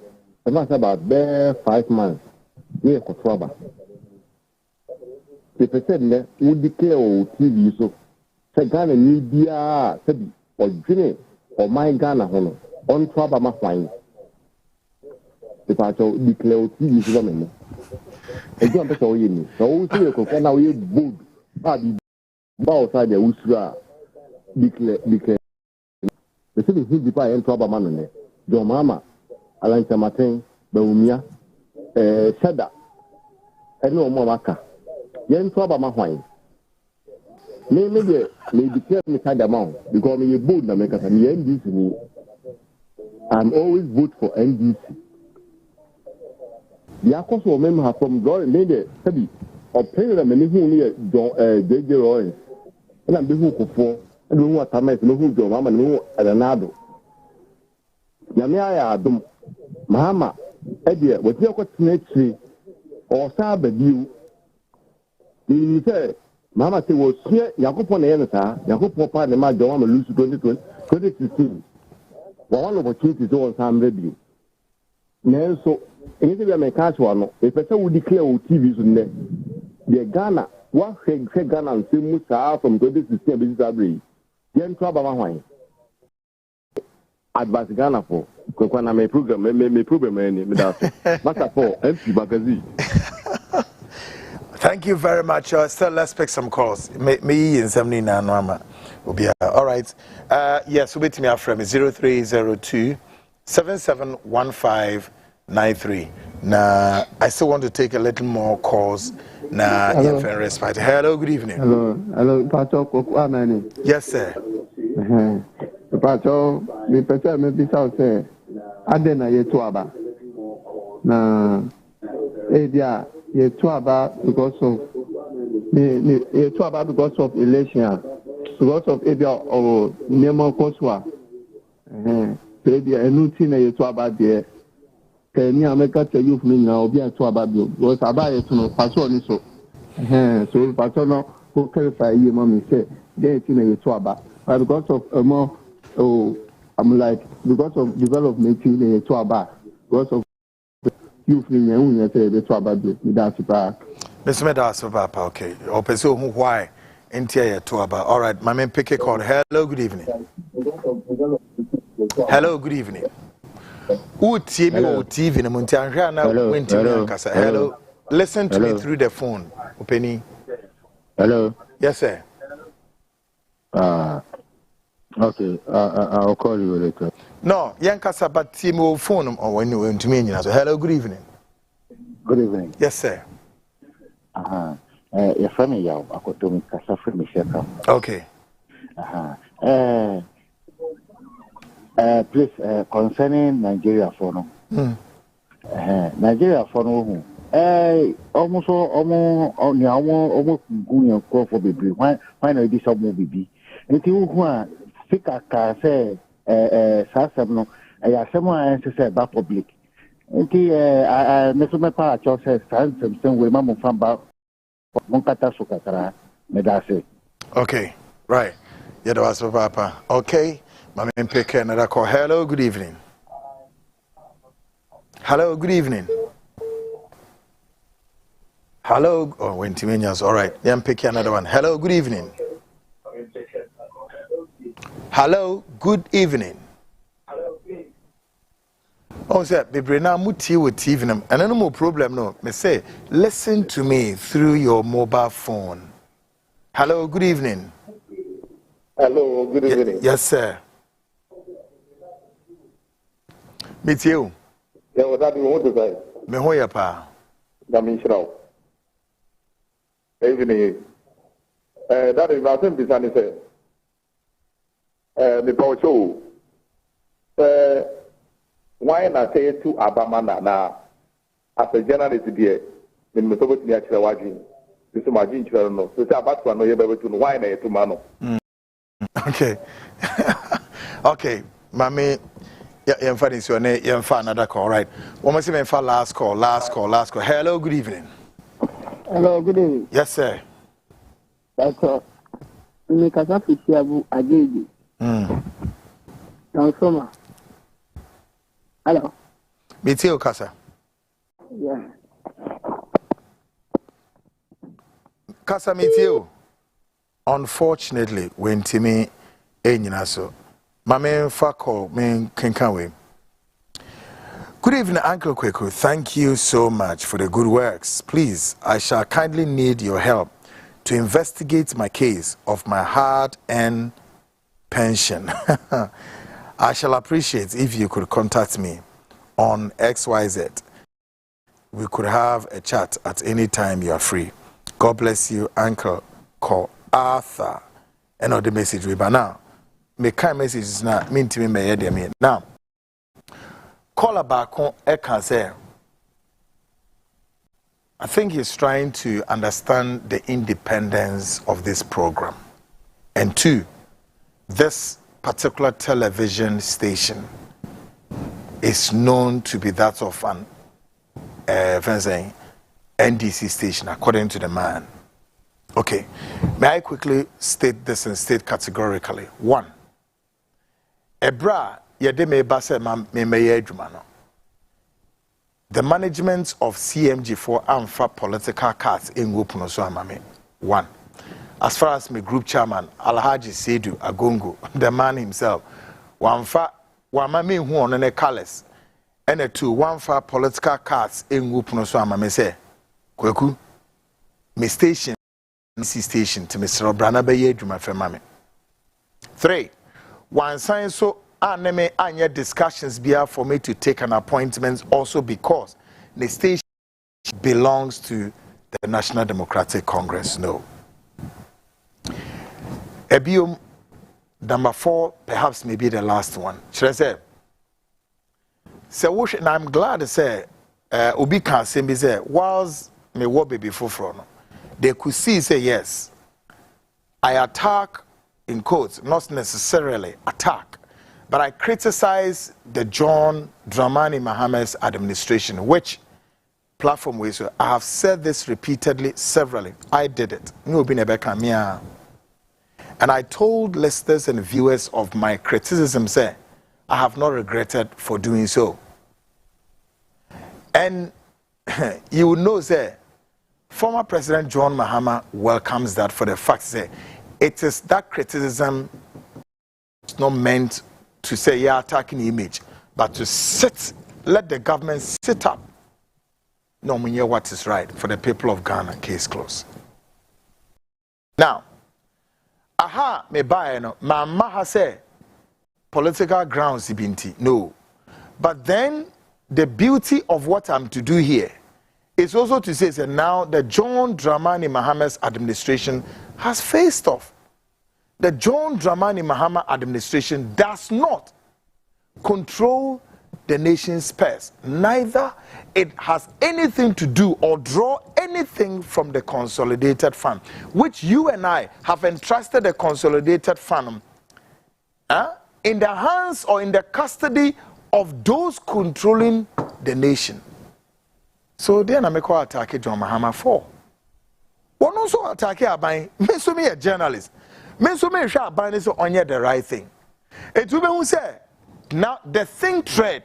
ɛma sɛ about 5 months ne yɛkɔto aba pɛpɛ nnɛ wodi clear wɔ TV so sɛ Ghana ni biara sɛbi ɔdwene ɔman Ghana ho no ɔnto aba ma hwan pɛpɛ declare wɔ TV so bɛmɛ ɛgye ɔmpɛ sɛ ɔyɛ ni sɛ wo sɛ yɛ kɔkɔ na ɔyɛ bold bi ba wo sa deɛ wosuro a declare bɛsɛ bɛhu dipa a yɛnto aba ma no nnɛ John Mahama Alankyamaten Bawumia Shada ɛne ɔmo a maka yɛnto aba ma hwan me deɛ me declare me kind amount because me bold na me kasa me NDC ni I'm always vote for NDC the akɔso ɔmɛm ha from Lawrence me deɛ sɛbi ɔpɛn na me hu ne yɛ JJ Lawrence ɛna me hu Kofo ɛna me hu Atamais me hu John Mahama me hu Nanado nyame ayɛ adom Mahama ɛdeɛ wɔte akɔtena akyire ɔsa abadie ni sɛ Mahama sɛ wɔsua Nyankopɔn na yɛ no saa Nyankopɔn pa ne ma John Mahama lose 2016 wɔn opportunity sɛ wɔn san mmerɛ bio nanso ɛnyɛ sɛ bi Amerika ahyɛ no ɛpɛ sɛ wodi clear wɔ TV so nnɛ deɛ Ghana wahwɛ Ghana nsɛm mu saa from 2016 bɛsi saa berɛ yi yɛnto aba ma hwan advance Ghana for kwakwana my program any me that matter for MP magazine. Thank you very much. Still, let's pick some calls. Me in some Nana will be all right. Yes, wait me from 0302 771593. Now, I still want to take a little more calls. Now, respite. Hello, good evening. Hello, Pastor Kokwamani. Yes, sir. Pastor, me pesa me bisa say adena yetu aba. Na edia yetu aba because of yetu aba because of election. Because of edia or nemo koswa. Edia enuti na yetu aba de. Kenya America tell you me now obi yetu aba bio. Because aba yetu no pastor ni so. So pastor no go clarify you mama say dey yetu na yetu aba. But because of more I'm like because of development in to aba because of youth in the to aba that's back. Mr. Medas okay. Or person who why interior to aba. All right, my man pick a call. Hello, good evening. Hello, good evening. Who TV or TV in Montana went to Casa. Hello. Listen to me through the phone. Penny. Hello. Yes, sir. Okay, I'll call you later. No, Yankasa, but team will phone or when you went to me. So, hello, good evening. Good evening. Yes, sir. Your family, I could do me Casa for me. Okay. Please, concerning Nigeria for no. Nigeria for no. Almost going for baby. Why not this some baby? Until who Speaker say Sassam no someone say ba public. Until I me pa cho say some we mamu famba monkata sukatara me da say. Okay, right. Yeah, that was Papa. Okay, my man pick another call. Hello, good evening. Hello, good evening. Hello, oh, when Timenias, all right. Then pick another one. Hello, good evening. Hello, good evening. Oh, sir, baby, now muti with TV, and no more problem. No, me say, listen to me through your mobile phone. Hello, good evening. Hello, good evening. Yes, sir. Meet you. Yeah, what that you want to say? Me hoya pa. That means now. Evening. That is my thing. This and say, the power why not say to Abamana now as a journalist here? When we talk about the watching, this is my children. So it's about to know you better to why not to mano. Okay, okay, Mammy. Yeah, funny. So, you're another call, right? One more time, last call. Hello, good evening. Hello, good evening. Yes, sir. That's all. Make us up to Abu Agigi. Transformer. Hello. Mitio Casa. Yeah. Casa Mitio. Unfortunately, when Timmy Enyinaso. My main call, main Kinkawe. Good evening, Uncle Kweku. Thank you so much for the good works. Please, I shall kindly need your help to investigate my case of my hard-earned pension. I shall appreciate if you could contact me on XYZ. We could have a chat at any time you are free. God bless you, Uncle Call Arthur. And all the message we now. Me kind messages now mean to me me now. Call back on can say I think he's trying to understand the independence of this program. And two, this particular television station is known to be that of an NDC station, according to the man. Okay, may I quickly state this and state categorically? One, Ebra, yede me base me meye adwuma. The management of CMG4 amfa political cards in Wupuno so amame. One, as far as my group chairman Alhaji Sedu Agongo, the man himself, wamfa wamame hu on ne callous, and a two wamfa political cards in Wupuno so amame say, Kweku, me station to Mr. Obrana beye adwuma fe mame. 3, one sign so aneme anya discussions be for me to take an appointment also because the station belongs to the National Democratic Congress. No. Ebium number 4 perhaps maybe the last one. Should I say? So and I'm glad to say Obi can say me say whilst me wo be before from they could see say yes I attack in quotes, not necessarily attack, but I criticize the John Dramani Mahama's administration, which platform we so I have said this repeatedly, severally. I did it. And I told listeners and viewers of my criticism, say, I have not regretted for doing so. And you will know, say, former President John Mahama welcomes that for the fact, say, it is that criticism is not meant to say, yeah, attacking the image, but to sit, let the government sit up. No, we know what is right for the people of Ghana, case closed. Now, aha, me buy no, mama has said political grounds, ibinti. No. But then the beauty of what I'm to do here is also to say that now the John Dramani Mahama's administration has faced off. The John Dramani Mahama administration does not control the nation's purse. Neither it has anything to do or draw anything from the consolidated fund, which you and I have entrusted the consolidated fund in the hands or in the custody of those controlling the nation. So then I'm going to attack John Mahama for. One also attack Abai. Me so me a journalist. Me so me sure Abai is on the right thing. It will be say now the thing thread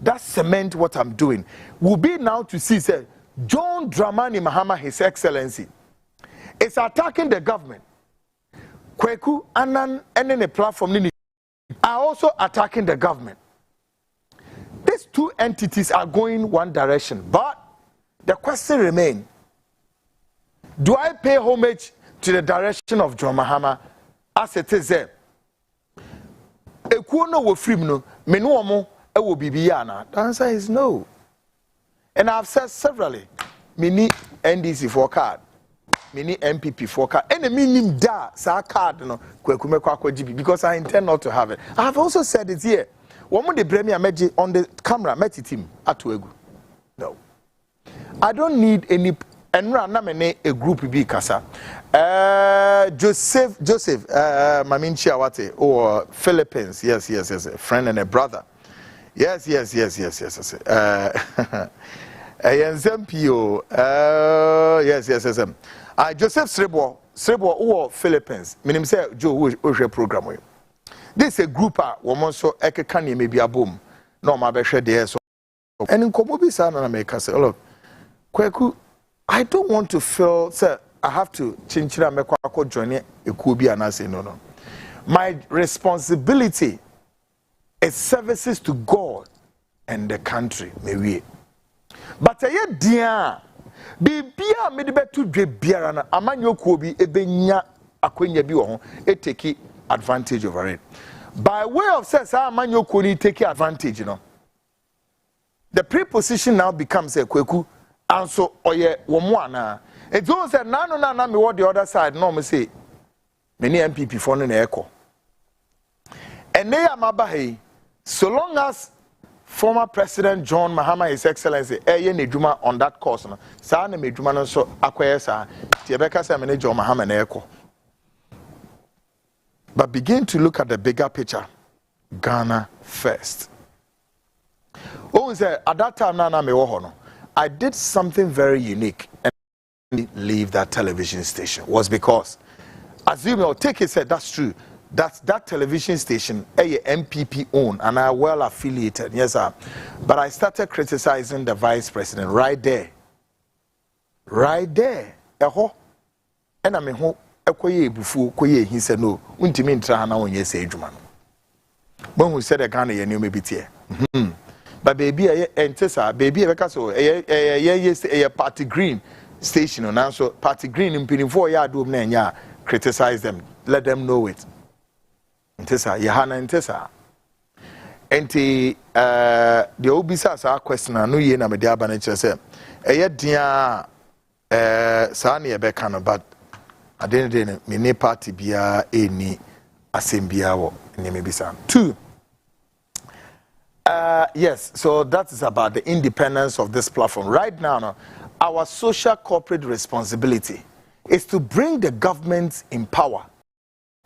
that cement what I'm doing will be now to see say John Dramani Mahama, His Excellency, is attacking the government. Kweku Anan and then the platform are also attacking the government. These two entities are going one direction, but the question remains, do I pay homage to the direction of John Mahama as it is there? Ekuono wo free no me no omo e wo bibia na. The answer is no. And I've said severally, me need NDC for card. many MPP for car and a minimum da sa card no kwekume because I intend not to have it. I have also said it here. One the premier meji on the camera met him at Wegu. No. I don't need any enra na me a group be kasa. Joseph Maminchi Awate or Philippines. Yes, a friend and a brother. Yes. NZMPO. Yes. Joseph Srebo or Philippines. Minim say Joe Oje program. This is a group woman so ekekani maybe a boom. No my be share there so. And in Komobi sana na make say look. Kweku, I don't want to feel say I have to chinchira mekwa ko join e kubi anase no. My responsibility is services to God and the country maybe. But a dia bibia me de betu dwe biara na amanyo kuobi ebenya akwenya bi wo ho e take advantage over it. By way of says amanyo kuoni take advantage, you know. The preposition now becomes a kweku and so oye womo ana. It don't say na me what the other side no me say many MPP for no na eko. And they am abahe so long as former President John Mahama, His Excellency, Nedjuma on that course. Sa na medjuma no so akweye sa. Tiebeka say me John Mahama na eko. But begin to look at the bigger picture. Ghana first. Oh, say at that time na me wo ho no. I did something very unique and leave that television station was because assume or take it said that's true. That television station, a MPP owned and are well affiliated, yes sir. But I started criticizing the vice president right there. Eho, and I mean ho ekoye bufu koye he said no. Untimi ntra na onye say adwuma no. When we said the Ghana ye new maybe tie. But baby entesa baby beka so a party green station on so party green in 4 year do na nya criticize them, let them know it. Ntesa Yahana ntesa enti the obisa sa question no ye na me dia ba na kire say eye dia sa na ye be kan but adene me ne party bia eni asembia wo ne me bisa. 2 yes, so that is about the independence of this platform right now. No, our social corporate responsibility is to bring the government in power.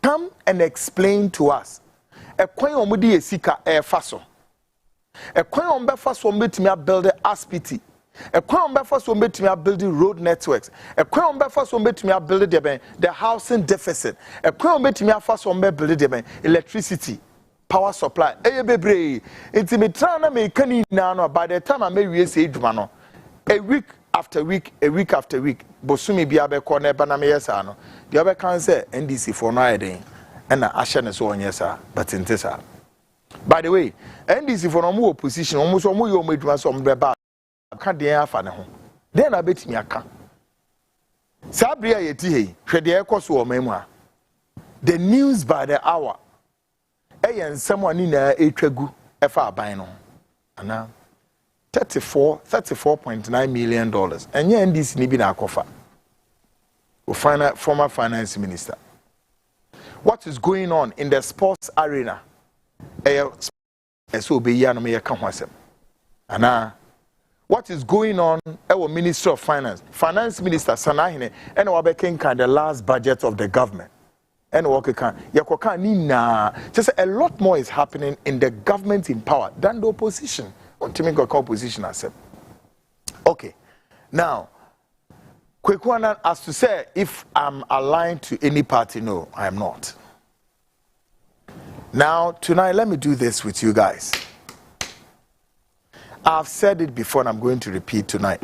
Come and explain to us. A kwan omudi esika faso. A kwan ombe faso mbetimi build hospital. A kwan ombe faso mbetimi build road networks. A kwan ombe faso mbetimi build the housing deficit. A kwan mbetimi faso mbe build electricity, power supply. Bebre. Inti me try na me kani na no by the time I may we say adwuma no. A week after week, bosumi bia be ko na eba na me yesa no. The other can say NDC for no idea and Ashan is on yes, but in this. By the way, NDC for no more opposition, almost all your made some bad. Can't the air fan home. Then I bet me a can. Sabria yeti, Shady Echoes or memoir. The news by the hour. And someone in a tregu FR bino. And now $34.9 million. And yeah, NDC need a coffee. Former finance minister. What is going on in the sports arena? What is going on? Our Minister of Finance, Finance Minister Sanahine, and Wabekenka, the last budget of the government. And just a lot more is happening in the government in power than the opposition. To make a opposition accept. Okay, now. Kwekwana, as to say, if I'm aligned to any party, no, I am not. Now, tonight, let me do this with you guys. I've said it before and I'm going to repeat tonight.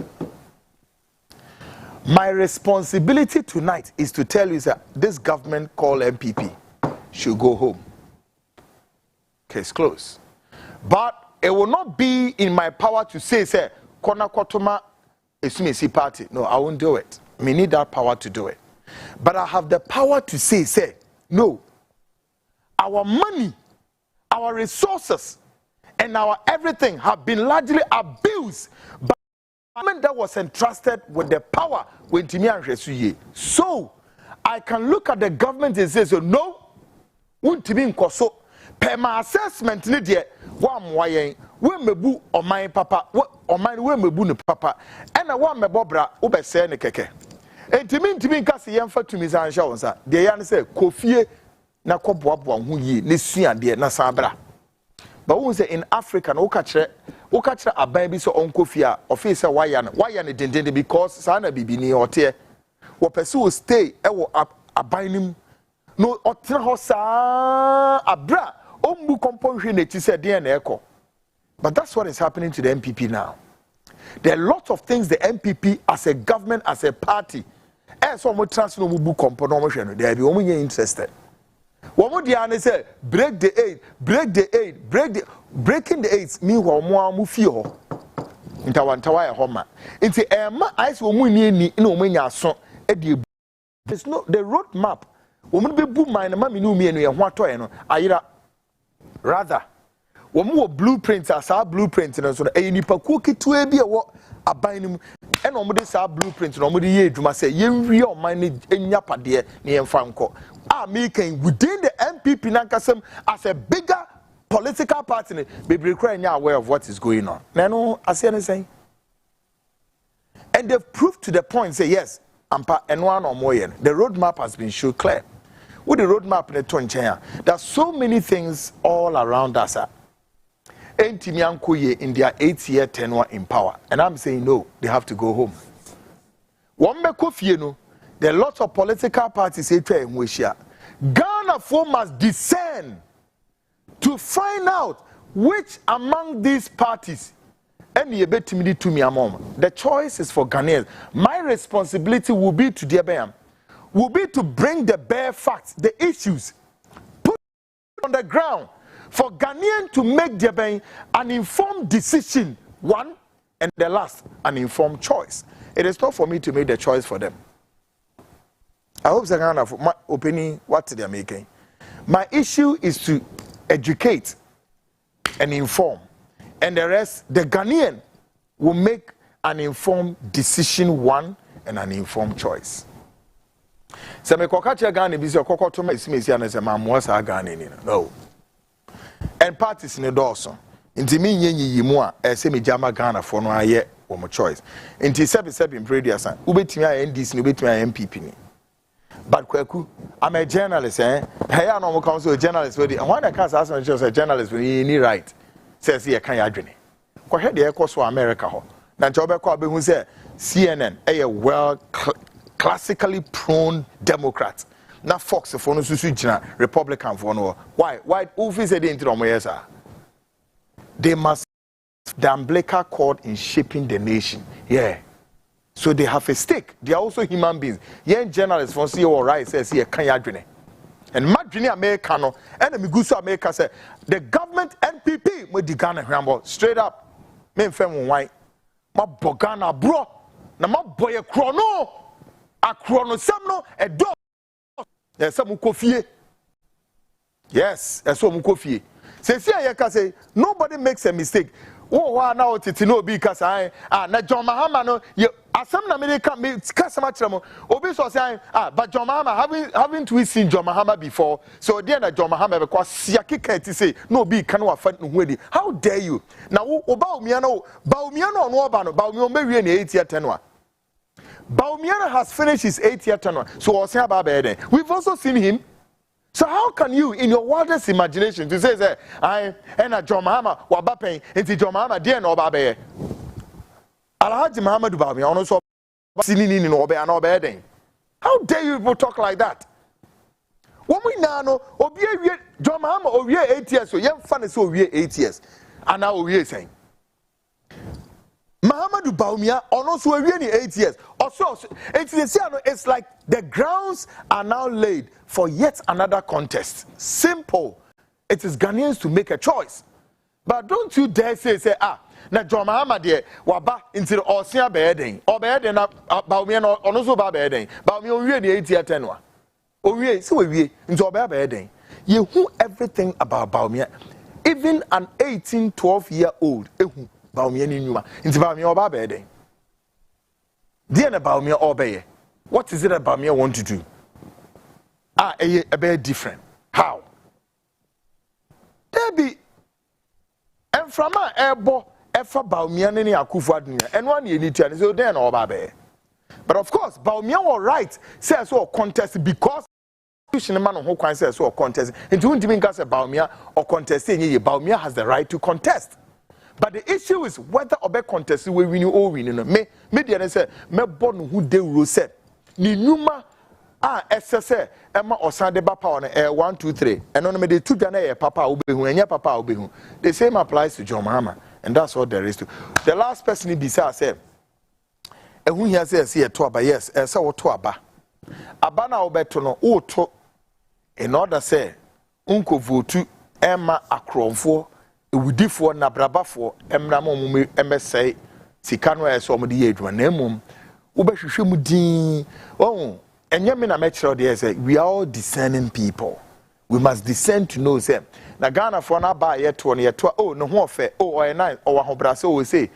My responsibility tonight is to tell you that this government called MPP should go home. Case closed. But it will not be in my power to say, Kona Kotoma Esumesi party. No, I won't do it. We need that power to do it. But I have the power to say, no. Our money, our resources, and our everything have been largely abused that was entrusted with the power when Timian. So I can look at the government and say, so no, won't Timin Koso, per my assessment, Lydia, one way, when me boo or my papa, or mine when me boo papa, and I want me bobra, ube say keke. And Timin Cassie Yamfa to Miss Anshawansa, the yan say, Kofi, na Kobwa, who ye, Nissia, dear Nasabra. But who say in Africa, no catch a baby so uncle fear, officer Wayan didn't because Sana Bibini or tear. What pursue stay, a binding no Otrahosa, a bra, ombu composition, it is a dear echo. But that's what is happening to the MPP now. There are lots of things the MPP as a government, as a party, as some transfer no composition, they be only interested. What would the say? Break the aid, breaking the aids. Meanwhile, more mufio. Into one tower home. Into Emma, ice woman ni no mania son. There's no the road map. Woman be boom mine, mammy knew me and what to know. Ira rather, one more blueprints as our blueprints and so a nipa cookie to be a binding and on this our blueprints. Normally, ye do must say, ye real money in yapa dear near Franco. Making within the MPP Nankasem as a bigger political party, be requiring you aware of what is going on. Nano, I see anything. And they've proved to the point, say yes, Ampa and one or more. The roadmap has been shown clear. With the roadmap in the Tonchaya, there's so many things all around us. In their 8-year tenure in power. And I'm saying no, they have to go home. One me there are lots of political parties in Ghana must discern to find out which among these parties any to me the choice is for Ghanaians. My responsibility will be to to bring the bare facts, the issues, put it on the ground for Ghanaians to make an informed decision. One, and the last, an informed choice. It is not for me to make the choice for them. I hope Ghana, for my opinion, what they are making. My issue is to educate and inform. And the rest, the Ghanaian will make an informed decision, one, and an informed choice. So me kokache Ghana bi se kokoto ma isimesi anese ma moasa Ghana ni no. And parties in the doorso. Inti mi nyenyi mu a ese me jama Ghana for no aye wo mo choice. Inti sebi in previous san. Ubetimi a NDC ni ubetimi a MPP ni. But Kweku, I'm a journalist, eh? Hey, I know I'm a journalist. And when I can't ask myself, a journalist, we need right. Says here, can you drink? Go ahead, the echoes for America. Now, Jobe who said CNN, a well classically prone Democrat. Now, Fox, for no Republican for no. Why? Who is it into the They must the umbilical cord in shaping the nation. Yeah. So they have a stake. They are also human beings. Young journalists from CEO right says here can you drink? And Madrini Americano and the Miguso America said the government NPP with the Ghana Rambo straight up. Men fem white. My bogana bro. Na my boy a chrono samno a dog. There's some coffee. Yes, there's some coffee. Say nobody makes a mistake. Oh, now it's no because na John Mahama no asam na me kasa ma kire mo obi so say but John Mahama haven't we seen John Mahama before, so there na John Mahama be kwa siakeka ti say no be kan wa fa no hwedi. How dare you na wo ba umia no no oba no ba umia o mewie na 8 year tenure. Baumiana has finished his 8-year tenure, so we've also seen him. So how can you, in your wildest imagination, to say that I and a John Mahama wabape into John Mahama dear no babe? Alhaji Muhammad Babi also singing in Obe and Obeding. How dare you people talk like that? When we now know John Mahama over 8 years, so young fun is over 8 years, and now we are saying Muhammadu Baumia also really 8 years. Also, it's like the grounds are now laid for yet another contest. Simple. It is Ghanaians to make a choice. But don't you dare say na John Mahama de waba into the Osia bedding. Or bedding up Baumia no also bedding. Baumia really 8 year tenure. Oh, we so we into bedding. You who everything about Baumia. Even an 18, 12-year-old. Baumia ni nyuma. Into Baumia oba bedding. Dear about me obey. What is it about me I want to do? A bit different. How? There be and from my airbo efa Baumia any Akufo and one you need to so then or babe. But of course, Baumia all right says so contest because man who can say so contest. And don't even say Baumia or contesting Baumia has the right to contest. But the issue is whether obe contest we win or win. Me dey say me born who dey rule set. Ni numa SSA Emma Osande Bapa on 1 2 3. And on me the two dana papa obehu enya papa obehu. The same applies to John Mahama, and that's all there is to. The last person be say who here says here to aba yes say what to aba. Aba na obeto no o to in order say unko vote Emma Akromfo ewudifo na brabafo emra mo emesai sika no eso mo de yedwa na emom wo behwehwe mu din oh enye me na me kire de say we are all discerning people. We must discern to know say na Ghana for na ba yeto no yeto oh no ho ofe oh oy nine oh ho bra so we say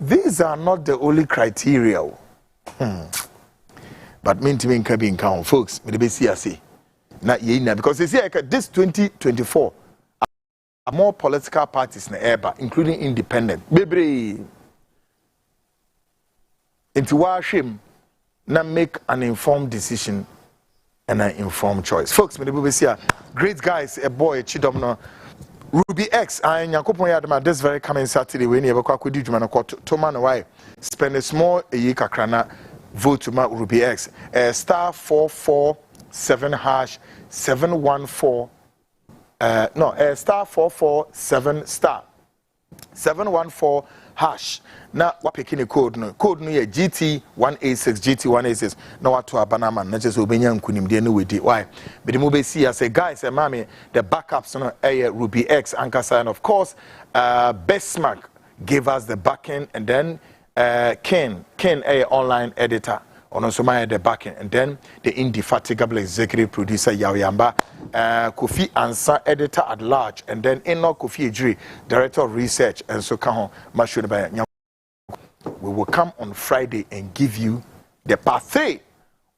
these are not the only criteria. But mean to me can be in count folks me dey see ase na ye na because they say this 2024 more political parties in the area, including independent. Bebre into washim na make an informed decision and an informed choice. Folks, me dey see great guys, a boy, Chidom no Ruby X, and Yakupon Yadama this very coming Saturday when you have a Juma to man why spend a small kakrana vote to Ruby X star 447 hash 714 star 447 star 714 hash. Now what picking a code no yeah GT186 now what to a banana not just obeying kunim de no with it why but the mobile see as a guy say mommy the backups no Ruby X anchor sign of course Bestmark gave us the backend and then Ken online editor on also my the backing and then the indefatigable executive producer Yawyamba Kofi Ansa editor at large and then Enoch Kofi Ejiri director of research and so we will come on Friday and give you the part 3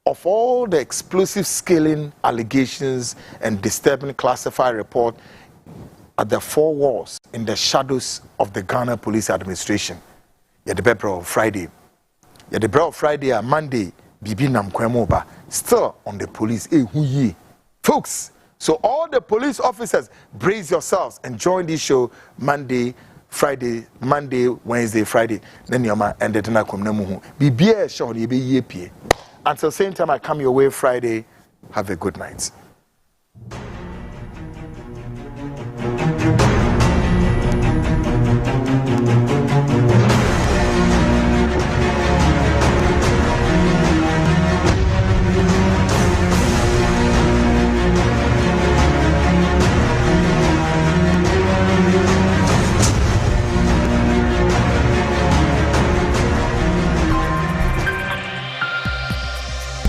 of all the explosive scaling allegations and disturbing classified report at the 4 walls in the shadows of the Ghana Police Administration. Yeah, the Bebra of Friday. Yeah, the Bebra of Friday and Monday, Bibi Namkwemoba, still on the police. Folks, so all the police officers, brace yourselves and join this show Monday, Friday, Monday, Wednesday, Friday. Then your man ended in a community. Be show you be until same time I come your way Friday. Have a good night.